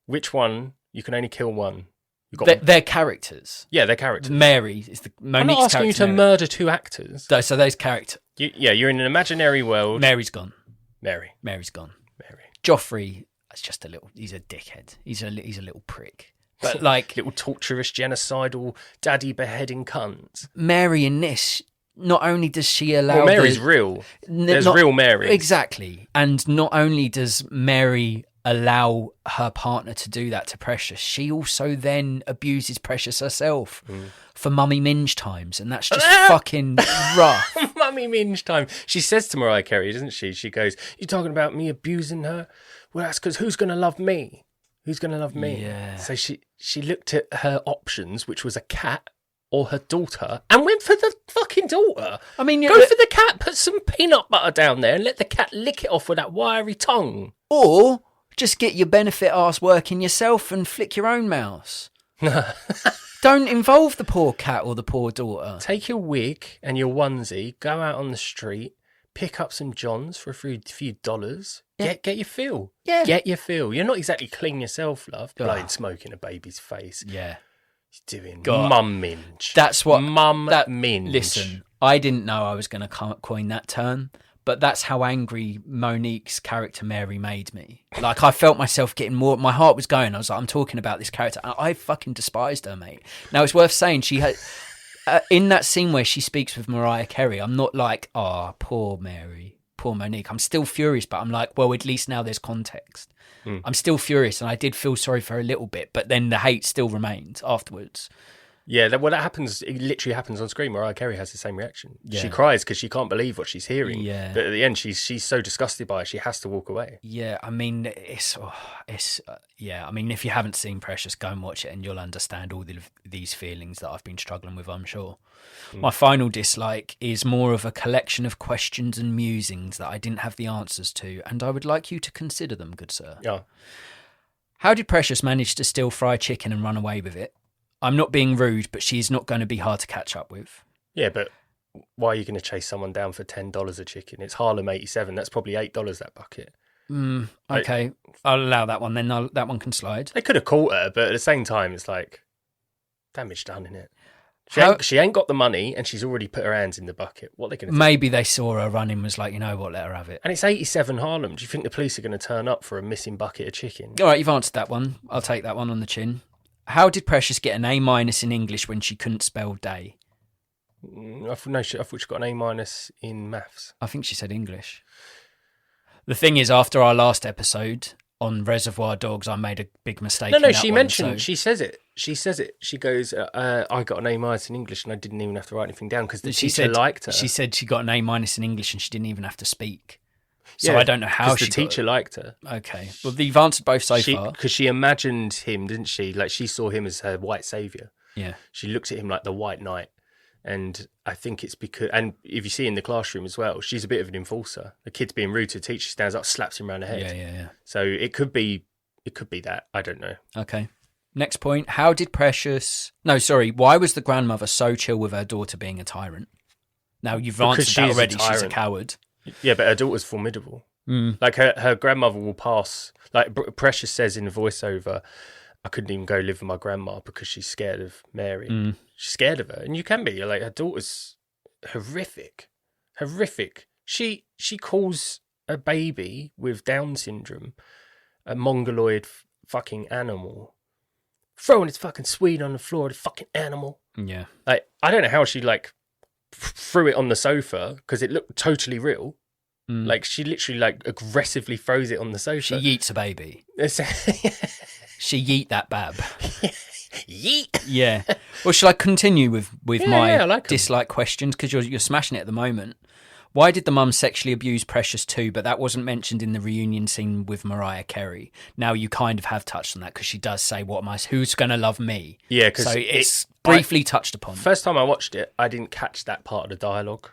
Which one? You can only kill one. They're characters. Yeah, they're characters. Mary is Monique's I'm not asking you to Mary. murder two actors. So those characters. You're in an imaginary world. Mary's gone. Mary's gone. Mary. Joffrey is just he's a dickhead. He's a little prick. But like little torturous, genocidal, daddy beheading cunt. Mary in this, not only does she allow... Well, Mary's real. There's real Mary. Exactly. And not only does Mary allow her partner to do that to Precious, she also then abuses Precious herself for mummy minge times, and that's just fucking rough. Mummy minge time. She says to Mariah Carey, doesn't she? She goes, "You're talking about me abusing her? Well, that's because who's going to love me? Who's going to love me?" Yeah. So she looked at her options, which was a cat or her daughter, and went for the fucking daughter. I mean, go for the cat, put some peanut butter down there and let the cat lick it off with that wiry tongue. Or just get your benefit ass working yourself and flick your own mouse. Don't involve the poor cat or the poor daughter. Take your wig and your onesie, go out on the street, pick up some Johns for a few dollars. Yeah. Get your feel. Yeah. Get your feel. You're not exactly clean yourself, love. Blowing smoke in a baby's face. Yeah. You're doing God. mum minge. That's what... minge. Listen, I didn't know I was going to coin that term, but that's how angry Monique's character Mary made me. Like, I felt myself getting more... My heart was going. I was like, I'm talking about this character. I fucking despised her, mate. Now, it's worth saying she had... in that scene where she speaks with Mariah Carey, I'm not like, poor Mary, poor Monique. I'm still furious, but I'm like, well, at least now there's context. I'm still furious, and I did feel sorry for her a little bit, but then the hate still remained afterwards. Yeah, that happens. It literally happens on screen. Mariah Carey has the same reaction. Yeah. She cries because she can't believe what she's hearing. Yeah. But at the end, she's so disgusted by it, she has to walk away. Yeah, I mean, I mean, if you haven't seen Precious, go and watch it, and you'll understand all these feelings that I've been struggling with, I'm sure. My final dislike is more of a collection of questions and musings that I didn't have the answers to, and I would like you to consider them, good sir. Yeah. How did Precious manage to steal fried chicken and run away with it? I'm not being rude, but she's not going to be hard to catch up with. Yeah, but why are you going to chase someone down for $10 a chicken? It's Harlem 87. That's probably $8 that bucket. Okay, I'll allow that one then. That one can slide. They could have caught her, but at the same time, it's like, damage done, innit? She ain't got the money, and she's already put her hands in the bucket. What are they going to do? Maybe they saw her running, was like, you know what, let her have it. And it's 87 Harlem. Do you think the police are going to turn up for a missing bucket of chicken? All right, you've answered that one. I'll take that one on the chin. How did Precious get an A- in English when she couldn't spell day? I thought she got an A- in maths. I think she said English. The thing is, after our last episode on Reservoir Dogs, I made a big mistake. No, she mentioned, she says it. She goes, I got an A- in English and I didn't even have to write anything down because the teacher liked her. She said she got an A- in English and she didn't even have to speak. So yeah, I don't know how she the teacher liked her. Okay. Well, you've answered both so far. Because she imagined him, didn't she? Like, she saw him as her white saviour. Yeah. She looked at him like the white knight. And I think it's because... And if you see in the classroom as well, she's a bit of an enforcer. The kid's being rude to the teacher, stands up, slaps him around the head. Yeah. So it could be it could be that. I don't know. Okay. Next point. Why was the grandmother so chill with her daughter being a tyrant? Now, you've answered that already. She's a coward. Yeah, but her daughter's formidable. Like, her grandmother will pass... Like, Precious says in the voiceover, I couldn't even go live with my grandma because she's scared of Mary. She's scared of her. And you can be. Like, her daughter's horrific. Horrific. She calls a baby with Down syndrome a mongoloid fucking animal. Throwing its fucking sweet on the floor, the fucking animal. Yeah. Like, I don't know how she, like, threw it on the sofa because it looked totally real. Like, she literally, like, aggressively throws it on the sofa. She yeets a baby. She yeet that bab. Yeet. Yeah. Well, shall I continue with my like dislike questions? Because you're smashing it at the moment. Why did the mum sexually abuse Precious too? But that wasn't mentioned in the reunion scene with Mariah Carey. Now you kind of have touched on that because she does say, who's going to love me? Yeah, because so it's briefly touched upon. First time I watched it, I didn't catch that part of the dialogue.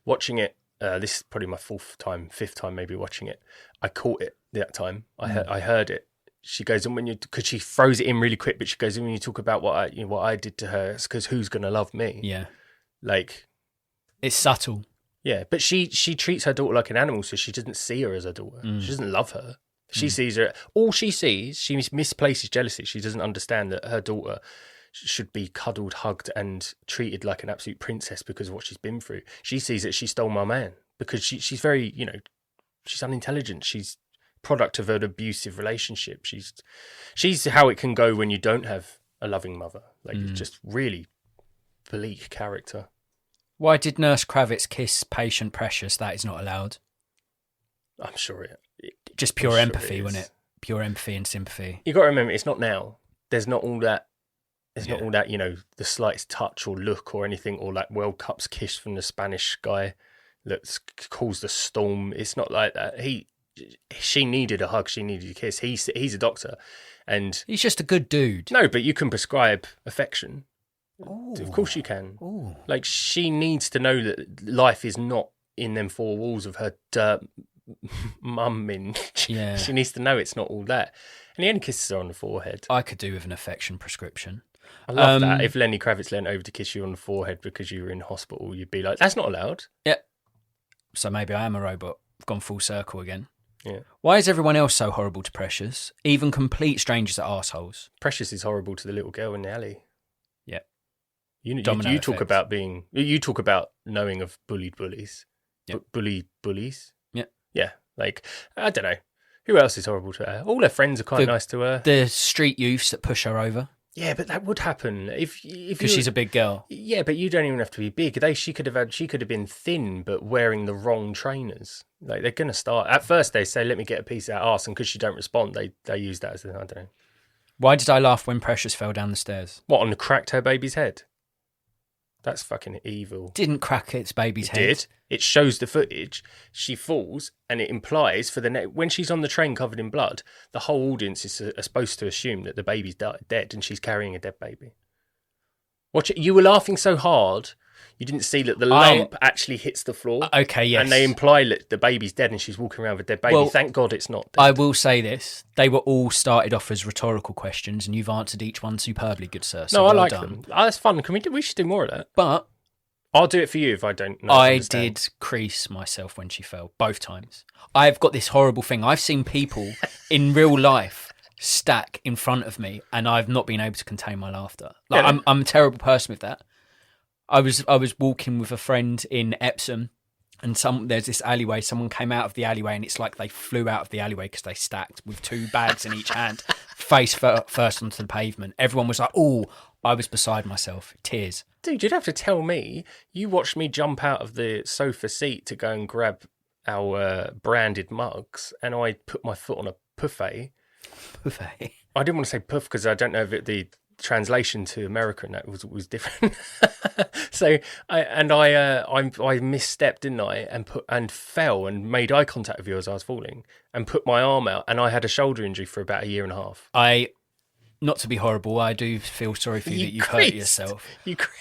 Watching it, this is probably my fifth time maybe watching it. I caught it that time. I heard it. She goes, and because she throws it in really quick, but she goes, and when you talk about what I did to her, it's because who's going to love me? Yeah. Like, it's subtle. Yeah, but she treats her daughter like an animal, so she doesn't see her as her daughter. She doesn't love her. She sees her. All she sees, she misplaces jealousy. She doesn't understand that her daughter should be cuddled, hugged, and treated like an absolute princess because of what she's been through. She sees that she stole my man because she's very, she's unintelligent. She's product of an abusive relationship. She's how it can go when you don't have a loving mother. Like, it's just really bleak character. Why did Nurse Kravitz kiss patient Precious? That is not allowed. I'm sure it just pure empathy, wasn't it? Pure empathy and sympathy. You got to remember, it's not now. There's not all that. There's not all that, the slightest touch or look or anything, or like World Cup's kiss from the Spanish guy that caused a storm. It's not like that. She needed a hug. She needed a kiss. He's a doctor, and he's just a good dude. No, but you can prescribe affection. Ooh. Of course you can. Ooh. Like, she needs to know that life is not in them four walls of her dirt mum. Yeah. She needs to know it's not all that. And he only kisses her on the forehead. I could do with an affection prescription. I love that. If Lenny Kravitz leant over to kiss you on the forehead because you were in hospital, you'd be like, that's not allowed. Yeah. So maybe I am a robot. I've gone full circle again. Yeah. Why is everyone else so horrible to Precious? Even complete strangers are arseholes. Precious is horrible to the little girl in the alley. Yeah. You talk about you talk about knowing of bullied bullies. Yep. Bullies. Yeah. Yeah. Like, I don't know. Who else is horrible to her? All her friends are quite nice to her. The street youths that push her over. Yeah, but that would happen if because she's a big girl. Yeah, but you don't even have to be big. She could have been thin, but wearing the wrong trainers. Like, they're gonna start at first. They say, "Let me get a piece of that arse," and because she don't respond, they use that as I don't know. Why did I laugh when Precious fell down the stairs? What, on cracked her baby's head? That's fucking evil. Didn't crack its baby's head. Did. It shows the footage. She falls, and it implies when she's on the train covered in blood, the whole audience is supposed to assume that the baby's dead and she's carrying a dead baby. Watch it. You were laughing so hard, you didn't see that the lump actually hits the floor. Okay, yes. And they imply that the baby's dead and she's walking around with a dead baby. Well, thank God it's not dead. I will say this. They were all started off as rhetorical questions, and you've answered each one superbly, good sir. So no, I well like done. them. Oh, that's fun. We should do more of that. But I'll do it for you if I don't know. I did crease myself when she fell, both times. I've got this horrible thing. I've seen people in real life stack in front of me, and I've not been able to contain my laughter. Like, yeah. I'm a terrible person with that. I was walking with a friend in Epsom, and there's this alleyway. Someone came out of the alleyway, and it's like they flew out of the alleyway because they stacked with two bags in each hand, face first onto the pavement. Everyone was like, "Oh!" I was beside myself, tears. Dude, you'd have to tell me. You watched me jump out of the sofa seat to go and grab our branded mugs, and I put my foot on a buffet. Buffet. I didn't want to say puff because I don't know if the translation to American that was different. So I misstepped, didn't I, and fell and made eye contact with you as I was falling and put my arm out, and I had a shoulder injury for about a year and a half. Not to be horrible, I do feel sorry for you that you've hurt yourself.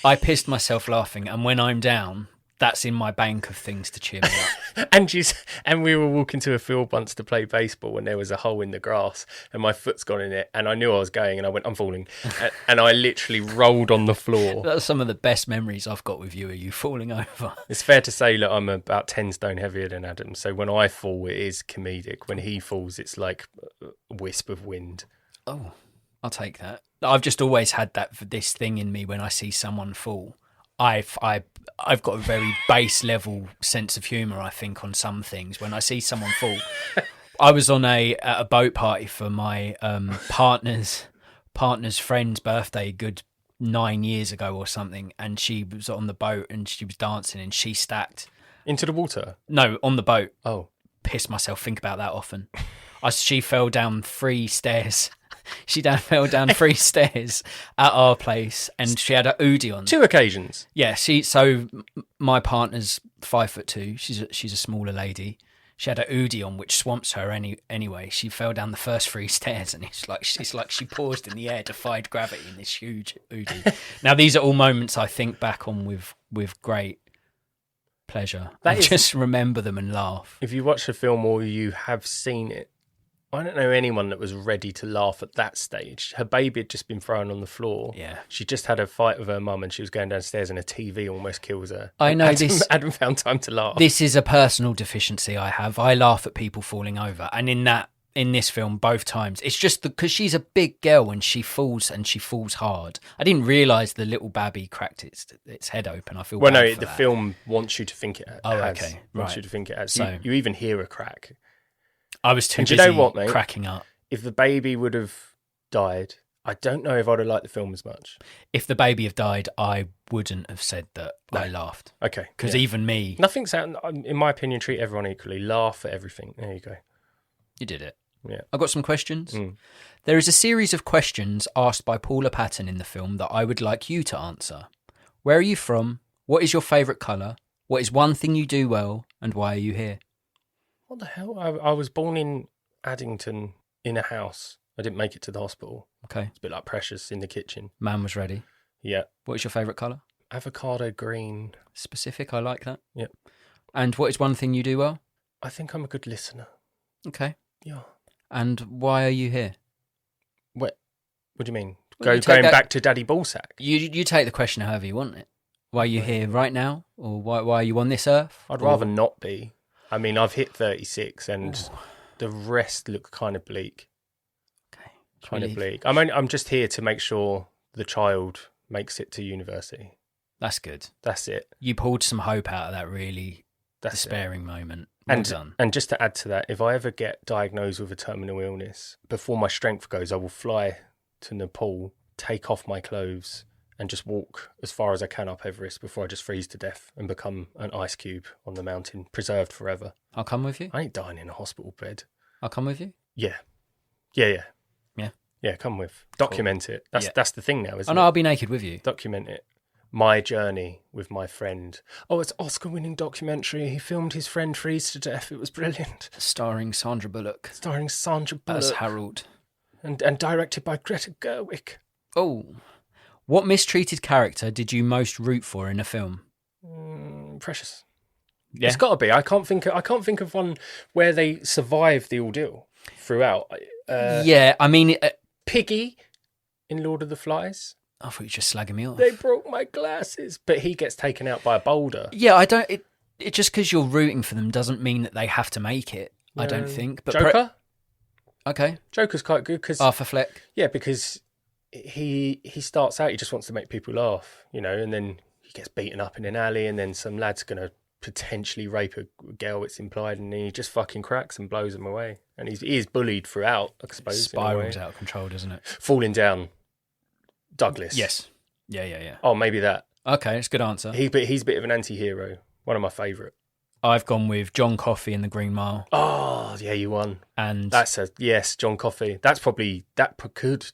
I pissed myself laughing, and when I'm down, That's in my bank of things to cheer me up. And we were walking to a field once to play baseball, and there was a hole in the grass, and my foot's gone in it, and I knew I was going, and I went, I'm falling, and I literally rolled on the floor. That's some of the best memories I've got with you. Are you falling over? It's fair to say that I'm about 10 stone heavier than Adam, so when I fall, it is comedic. When he falls, it's like a wisp of wind. Oh, I'll take that. I've just always had this thing in me when I see someone fall. I've got a very base level sense of humour, I think, on some things. When I see someone fall, I was at a boat party for my partner's friend's birthday, good 9 years ago or something, and she was on the boat and she was dancing and she stacked into the water. No, on the boat. Oh, piss myself. Think about that often. She fell down 3 stairs. She fell down 3 stairs at our place, and she had a hoodie on. 2 occasions. Yeah, so my partner's 5'2". She's a smaller lady. She had a hoodie on, which swamps her anyway. She fell down the first 3 stairs, and it's like she paused in the air, defied gravity in this huge hoodie. Now, these are all moments I think back on with great pleasure. I just remember them and laugh. If you watch the film or you have seen it, I don't know anyone that was ready to laugh at that stage. Her baby had just been thrown on the floor. Yeah. She just had a fight with her mum and she was going downstairs and a TV almost kills her. I know Adam found time to laugh. This is a personal deficiency I have. I laugh at people falling over. And in this film, both times, it's just because she's a big girl and she falls hard. I didn't realise the little babby cracked its head open. I feel bad for the that. film wants you to think it has. Oh, okay. Wants you to think it has. So, you even hear a crack. I was too busy cracking up. If the baby would have died, I don't know if I'd have liked the film as much. If the baby had died, I wouldn't have said that I laughed. Okay. Because even me... Nothing's out, in my opinion, treat everyone equally. Laugh at everything. There you go. You did it. Yeah. I've got some questions. There is a series of questions asked by Paula Patton in the film that I would like you to answer. Where are you from? What is your favourite colour? What is one thing you do well? And why are you here? What the hell? I was born in Addington in a house. I didn't make it to the hospital. Okay. It's a bit like Precious in the kitchen. Man was ready. Yeah. What is your favourite colour? Avocado green. Specific, I like that. Yep. And what is one thing you do well? I think I'm a good listener. Okay. Yeah. And why are you here? What do you mean? Well, going back to Daddy Ballsack? You take the question however you want it. Why are you here right now? Or why are you on this earth? I'd rather not be. I mean, I've hit 36 and the rest look kind of bleak. Okay. Kind of bleak. I'm just here to make sure the child makes it to university. That's good. That's it. You pulled some hope out of that really despairing moment. Well done. And just to add to that, if I ever get diagnosed with a terminal illness, before my strength goes, I will fly to Nepal, take off my clothes, and just walk as far as I can up Everest before I just freeze to death and become an ice cube on the mountain, preserved forever. I'll come with you. I ain't dying in a hospital bed. I'll come with you. Yeah, come with. Document it. That's the thing now, isn't it? I'll be naked with you. Document it. My journey with my friend. Oh, it's Oscar-winning documentary. He filmed his friend freeze to death. It was brilliant. Starring Sandra Bullock. As Harold. And directed by Greta Gerwig. Oh. What mistreated character did you most root for in a film? Precious. Yeah. It's got to be. I can't think of one where they survive the ordeal throughout. Yeah, I mean... Piggy in Lord of the Flies. I thought you were just slagging me off. They broke my glasses. But he gets taken out by a boulder. Yeah, I don't... It just because you're rooting for them doesn't mean that they have to make it, I don't think. But Joker? Okay. Joker's quite good because... Arthur Fleck? Yeah, because he starts out, he just wants to make people laugh, and then he gets beaten up in an alley and then some lad's going to potentially rape a girl, it's implied, and he just fucking cracks and blows him away. And he is bullied throughout, I suppose. Spirals out of control, doesn't it? Falling down. Douglas. Yes. Yeah. Oh, maybe that. Okay, it's a good answer. He's a bit of an anti-hero. One of my favourite. I've gone with John Coffey in The Green Mile. Oh, yeah, you won. And yes, John Coffey. That could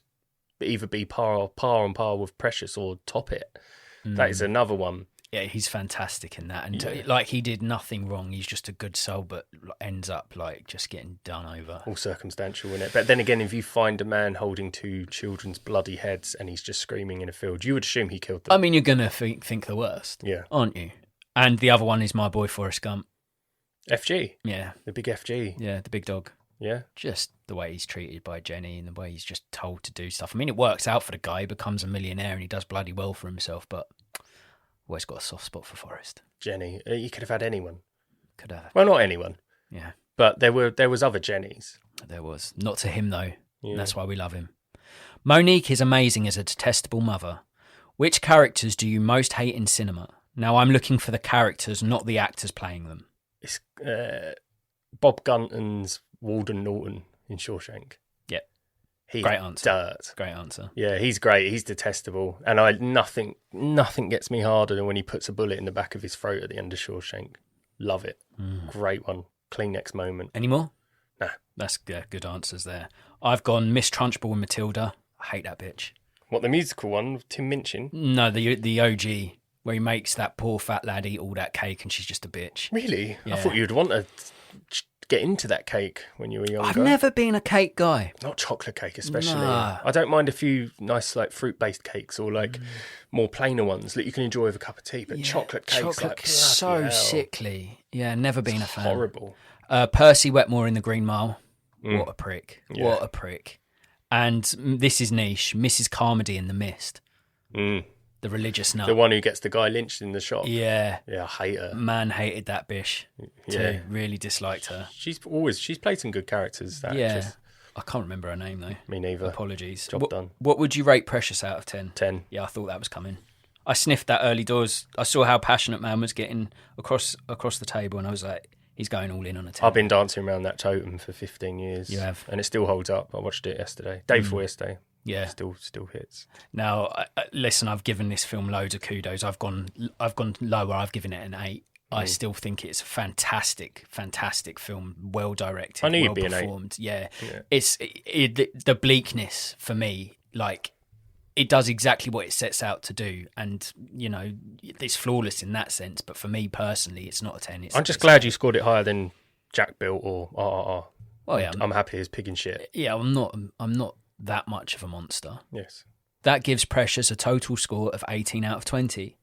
either be par on par with Precious or top it. That is another one. Yeah, he's fantastic in that. And he did nothing wrong. He's just a good soul, but ends up just getting done over. All circumstantial, isn't it? But then again, if you find a man holding 2 children's bloody heads and he's just screaming in a field, you would assume he killed them. I mean, you're going to think the worst, yeah, aren't you? And the other one is my boy Forrest Gump. FG. Yeah. The big FG. Yeah, the big dog. Yeah. Just the way he's treated by Jenny and the way he's just told to do stuff. I mean, it works out for the guy. He becomes a millionaire and he does bloody well for himself, but always got a soft spot for Forrest. Jenny. You could have had anyone. Could have. Well, not anyone. Yeah. But there was other Jennies. There was. Not to him, though. Yeah. That's why we love him. Monique is amazing as a detestable mother. Which characters do you most hate in cinema? Now, I'm looking for the characters, not the actors playing them. It's Bob Gunton's Walden Norton in Shawshank. Yep. He's Great answer. Dirt. Great answer. Yeah, he's great. He's detestable. And nothing gets me harder than when he puts a bullet in the back of his throat at the end of Shawshank. Love it. Great one. Kleenex moment. Any more? Nah. That's good answers there. I've gone Miss Trunchbull and Matilda. I hate that bitch. What, the musical one with Tim Minchin? No, the OG, where he makes that poor fat lad eat all that cake and she's just a bitch. Really? Yeah. I thought you'd want to get into that cake when you were younger. I've never been a cake guy. Not chocolate cake, especially. Nah. I don't mind a few nice, like, fruit-based cakes or, like, more plainer ones that you can enjoy with a cup of tea. But Yeah, chocolate cakes, chocolate like, so bloody hell. sickly. Yeah, never been a fan. Horrible. Percy Wetmore in The Green Mile. What a prick. Yeah. What a prick. And this is niche. Mrs. Carmody in The Mist. Mm. The religious nut. The one who gets the guy lynched in the shop. Yeah. Yeah, I hate her. Man hated that bish too. Yeah. Really disliked her. She's played some good characters, that Yeah. actress. I can't remember her name though. Me neither. Apologies. Job done. What would you rate Precious out of 10? 10. Yeah, I thought that was coming. I sniffed that early doors. I saw how passionate man was getting across the table and I was like, he's going all in on a 10. I've been dancing around that totem for 15 years. You have. And it still holds up. I watched it yesterday. Day before yesterday. Yeah. Still hits. Now, listen, I've given this film loads of kudos. I've gone lower. I've given it an 8. I still think it's a fantastic film. Well directed. I knew well you'd be an 8. performed. Yeah. Yeah. It's the bleakness for me. Like, it does exactly what it sets out to do, and you know it's flawless in that sense. But for me personally, it's not a 10. I'm just glad you scored it higher than Jack Built or RRR. Well, yeah, I'm happy as pig and shit. yeah. I'm not that much of a monster. Yes. That gives Precious a total score of 18 out of 20.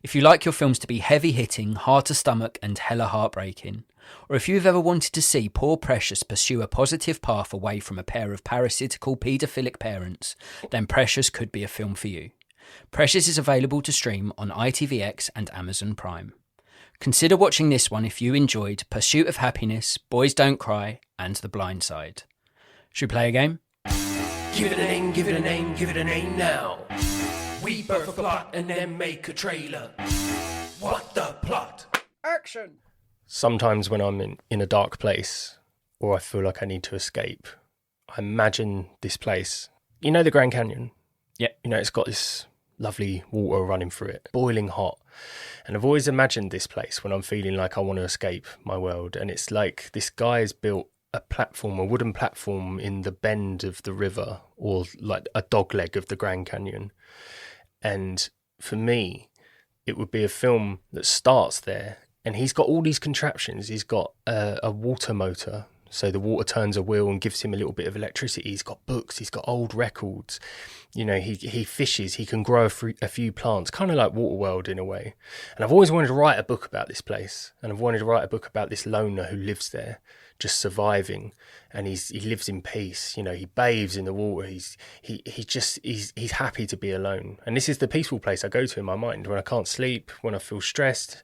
If you like your films to be heavy-hitting, hard to stomach and hella heartbreaking, or if you've ever wanted to see poor Precious pursue a positive path away from a pair of parasitical paedophilic parents, then Precious could be a film for you. Precious is available to stream on ITVX and Amazon Prime. Consider watching this one if you enjoyed Pursuit of Happiness, Boys Don't Cry, and The Blind Side. Should we play a game? Give it a name, give it a name, give it a name now. We birth a plot and then make a trailer. What the plot? Action! Sometimes when I'm in a dark place or I feel like I need to escape, I imagine this place. You know the Grand Canyon? Yeah. You know, it's got this lovely water running through it, boiling hot. And I've always imagined this place when I'm feeling like I want to escape my world. And it's like this guy has built a wooden platform in the bend of the river, or like a dogleg of the Grand Canyon. And for me, it would be a film that starts there, and he's got all these contraptions. He's got a water motor, so the water turns a wheel and gives him a little bit of electricity. He's got books, he's got old records. You know, he fishes, he can grow a few plants, kind of like Waterworld in a way. And I've always wanted to write a book about this place, and I've wanted to write a book about this loner who lives there, just surviving, and he lives in peace. You know, he bathes in the water. He's happy to be alone. And this is the peaceful place I go to in my mind when I can't sleep, when I feel stressed.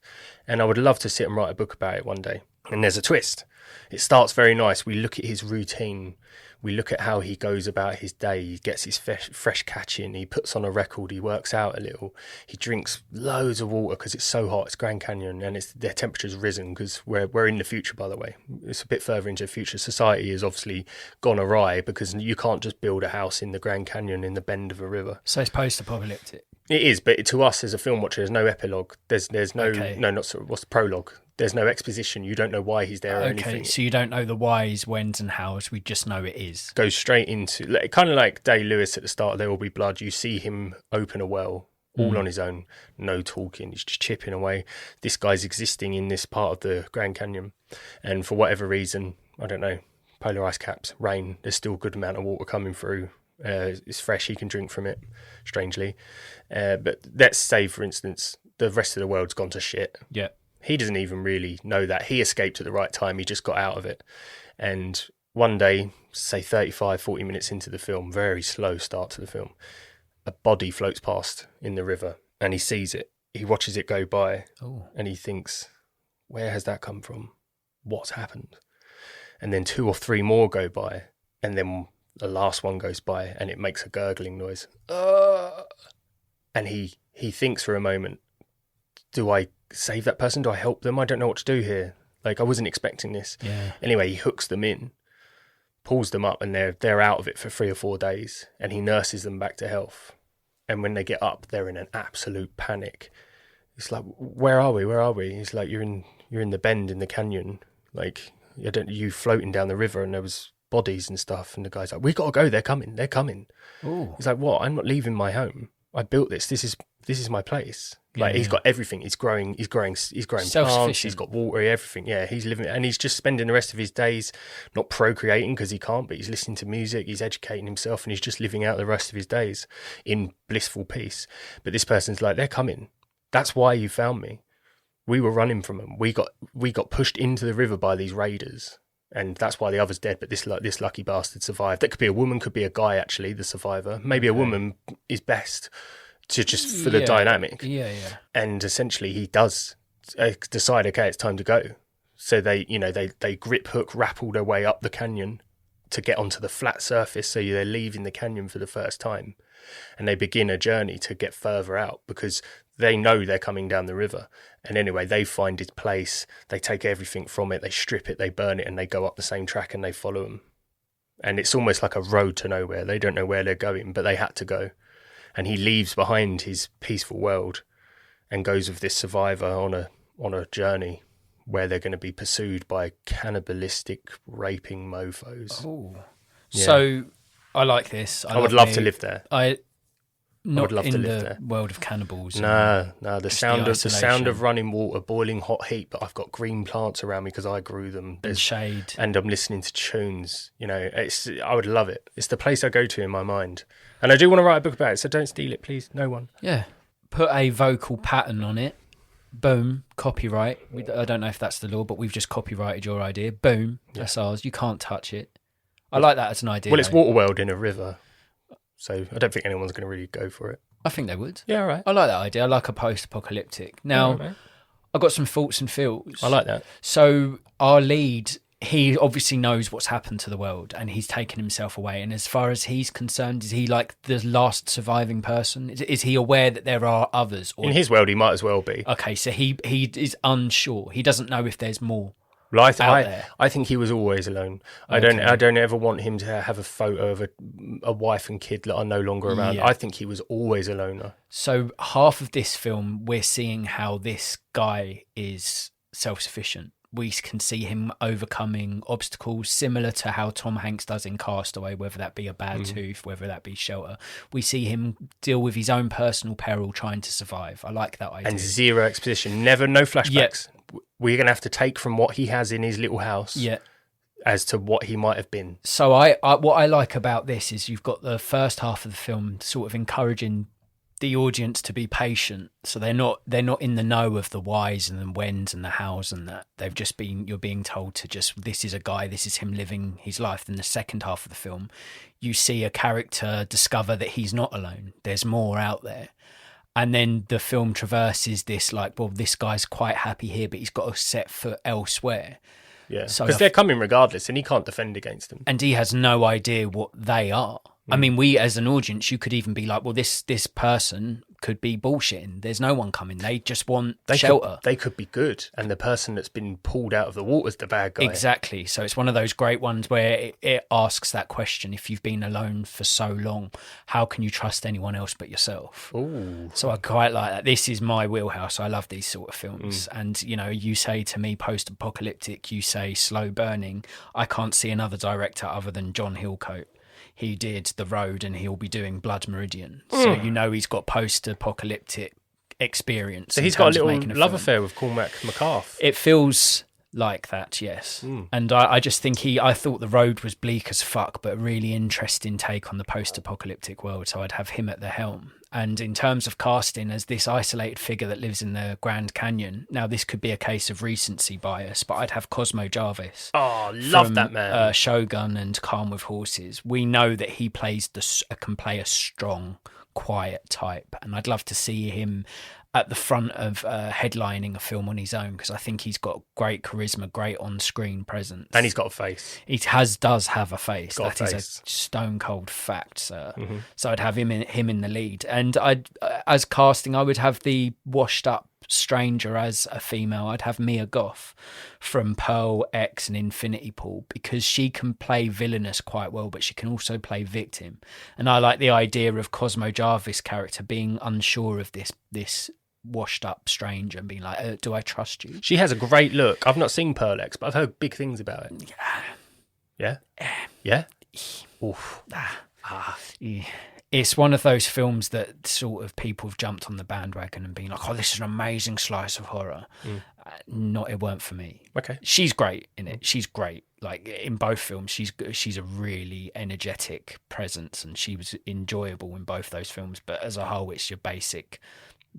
And I would love to sit and write a book about it one day. And there's a twist. It starts very nice. We look at his routine. We look at how he goes about his day. He gets his fresh catch in. He puts on a record. He works out a little. He drinks loads of water because it's so hot. It's Grand Canyon, and their temperature's risen because we're in the future, by the way. It's a bit further into the future. Society has obviously gone awry because you can't just build a house in the Grand Canyon in the bend of a river. So it's post-apocalyptic. It is, but to us as a film watcher, there's no epilogue. There's no Okay. what's the prologue? There's no exposition. You don't know why he's there or anything. So you don't know the whys, whens and hows. We just know it is. Goes straight into, kind of like Day-Lewis at the start of There Will Be Blood. You see him open a well all on his own, no talking. He's just chipping away. This guy's existing in this part of the Grand Canyon, and for whatever reason, I don't know, polar ice caps, rain, there's still a good amount of water coming through. It's fresh, he can drink from it, strangely. But let's say, for instance, the rest of the world's gone to shit. Yeah. He doesn't even really know that. He escaped at the right time. He just got out of it. And one day, say 35, 40 minutes into the film, very slow start to the film, a body floats past in the river and he sees it. He watches it go by and he thinks, where has that come from? What's happened? And then 2 or 3 more go by, and then the last one goes by and it makes a gurgling noise. And he thinks for a moment, do I save that person? Do I help them? I don't know what to do here. Like, I wasn't expecting this. Yeah. Anyway, he hooks them in, pulls them up, and they're out of it for 3 or 4 days, and he nurses them back to health. And when they get up, they're in an absolute panic. It's like, where are we? Where are we? He's like, you're in the bend in the canyon. Like, you floating down the river, and there was bodies and stuff. And the guy's like, we got to go. They're coming. They're coming. Ooh. He's like, what? I'm not leaving my home. I built this. This is my place. Like, he's got everything. He's growing plants. He's got water, everything. Yeah, he's living, and he's just spending the rest of his days not procreating because he can't, but he's listening to music. He's educating himself, and he's just living out the rest of his days in blissful peace. But this person's like, they're coming. That's why you found me. We were running from them. We got pushed into the river by these raiders, and that's why the other's dead. But this lucky bastard survived. That could be a woman, could be a guy. Actually, the survivor. Maybe a woman is best. To just for the dynamic. Yeah. And essentially he does decide, okay, it's time to go. So they grip hook rappel their way up the canyon to get onto the flat surface. So they're leaving the canyon for the first time. And they begin a journey to get further out because they know they're coming down the river. And anyway, they find its place. They take everything from it. They strip it, they burn it, and they go up the same track and they follow them. And it's almost like a road to nowhere. They don't know where they're going, but they had to go. And he leaves behind his peaceful world and goes with this survivor on a journey where they're going to be pursued by cannibalistic, raping mofos. Oh, yeah. So I like this. I would love to live there. I would love to live there. World of cannibals. No. The sound of running water, boiling hot heat. But I've got green plants around me because I grew them. There's shade, and I'm listening to tunes. I would love it. It's the place I go to in my mind. And I do want to write a book about it, so don't steal it, please. No one. Yeah. Put a vocal pattern on it. Boom. Copyright. I don't know if that's the law, but we've just copyrighted your idea. Boom. That's ours. You can't touch it. I like that as an idea. Well, it's Waterworld in a river, so I don't think anyone's going to really go for it. I think they would. Yeah, all right. I like that idea. I like a post-apocalyptic. Now, I've got some thoughts and feels. I like that. So our lead... He obviously knows what's happened to the world and he's taken himself away. And as far as he's concerned, is he like the last surviving person? Is he aware that there are others? In his world, he might as well be. Okay, so he is unsure. He doesn't know if there's more. Well, I think he was always alone. Okay. I don't ever want him to have a photo of a wife and kid that are no longer around. Yeah. I think he was always a loner. So half of this film, we're seeing how this guy is self-sufficient. We can see him overcoming obstacles similar to how Tom Hanks does in Castaway, whether that be a bad tooth, whether that be shelter. We see him deal with his own personal peril trying to survive. I like that idea. And zero exposition, no flashbacks. We're going to have to take from what he has in his little house as to what he might have been. So I what I like about this is you've got the first half of the film sort of encouraging the audience to be patient, so they're not in the know of the whys and the whens and the hows and that. They've just you're being told to just, this is a guy, this is him living his life. Then the second half of the film, you see a character discover that he's not alone. There's more out there. And then the film traverses this like, well, this guy's quite happy here, but he's got to set foot elsewhere. Yeah, because they're coming regardless, and he can't defend against them. And he has no idea what they are. I mean, we as an audience, you could even be like, well, this person could be bullshitting. There's no one coming. They just want shelter. They could be good, and the person that's been pulled out of the water is the bad guy. Exactly. So it's one of those great ones where it asks that question. If you've been alone for so long, how can you trust anyone else but yourself? Ooh. So I quite like that. This is my wheelhouse. I love these sort of films. And, you say to me post-apocalyptic, you say slow burning. I can't see another director other than John Hillcoat. He did The Road and he'll be doing Blood Meridian. So he's got post-apocalyptic experience. So he's got a little love affair with Cormac McCarthy. It feels like that, yes. And I just think I thought The Road was bleak as fuck, but a really interesting take on the post-apocalyptic world. So I'd have him at the helm. And in terms of casting as this isolated figure that lives in the Grand Canyon, now this could be a case of recency bias, but I'd have Cosmo Jarvis. Oh, love from, that man. Shogun and Calm with Horses. We know that he can play a strong, quiet type, and I'd love to see him at the front of headlining a film on his own, because I think he's got great charisma, great on-screen presence, And he's got a face. He does have a face. Got a That is face. a stone cold fact, sir. Mm-hmm. So I'd have him in the lead, and as casting, I would have the washed up stranger as a female. I'd have Mia Goth from Pearl, X, and Infinity Pool, because she can play villainous quite well, but she can also play victim. And I like the idea of Cosmo Jarvis' character being unsure of this washed up stranger and being like, do I trust you? She has a great look. I've not seen Pearl X, but I've heard big things about it. Yeah? Yeah? Oof. Yeah. It's one of those films that sort of people have jumped on the bandwagon and been like, oh, this is an amazing slice of horror. It weren't for me. Okay. She's great in it. She's great. Like in both films, she's a really energetic presence, and she was enjoyable in both those films. But as a whole, it's your basic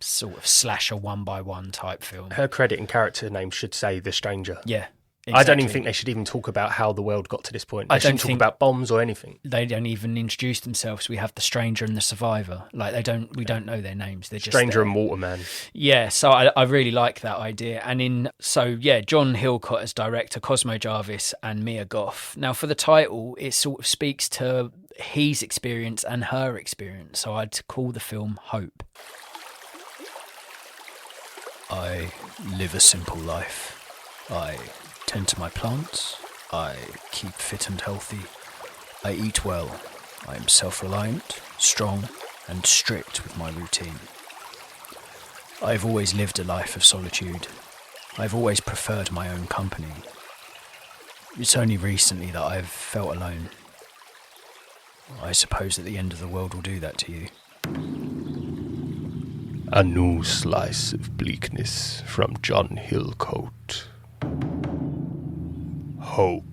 sort of slasher 1x1 type film. Her credit and character name should say The Stranger. Yeah. Exactly. I don't even think they should even talk about how the world got to this point. They shouldn't talk about bombs or anything. They don't even introduce themselves. We have the stranger and the survivor. Like we don't know their names. They're just Stranger there. and Waterman. Yeah, so I really like that idea. And John Hillcott as director, Cosmo Jarvis and Mia Goth. Now for the title, it sort of speaks to his experience and her experience. So I'd call the film Hope. I live a simple life. I tend to my plants. I keep fit and healthy. I eat well. I am self-reliant, strong, and strict with my routine. I've always lived a life of solitude. I've always preferred my own company. It's only recently that I've felt alone. I suppose that the end of the world will do that to you. A new slice of bleakness from John Hillcoat. Hope.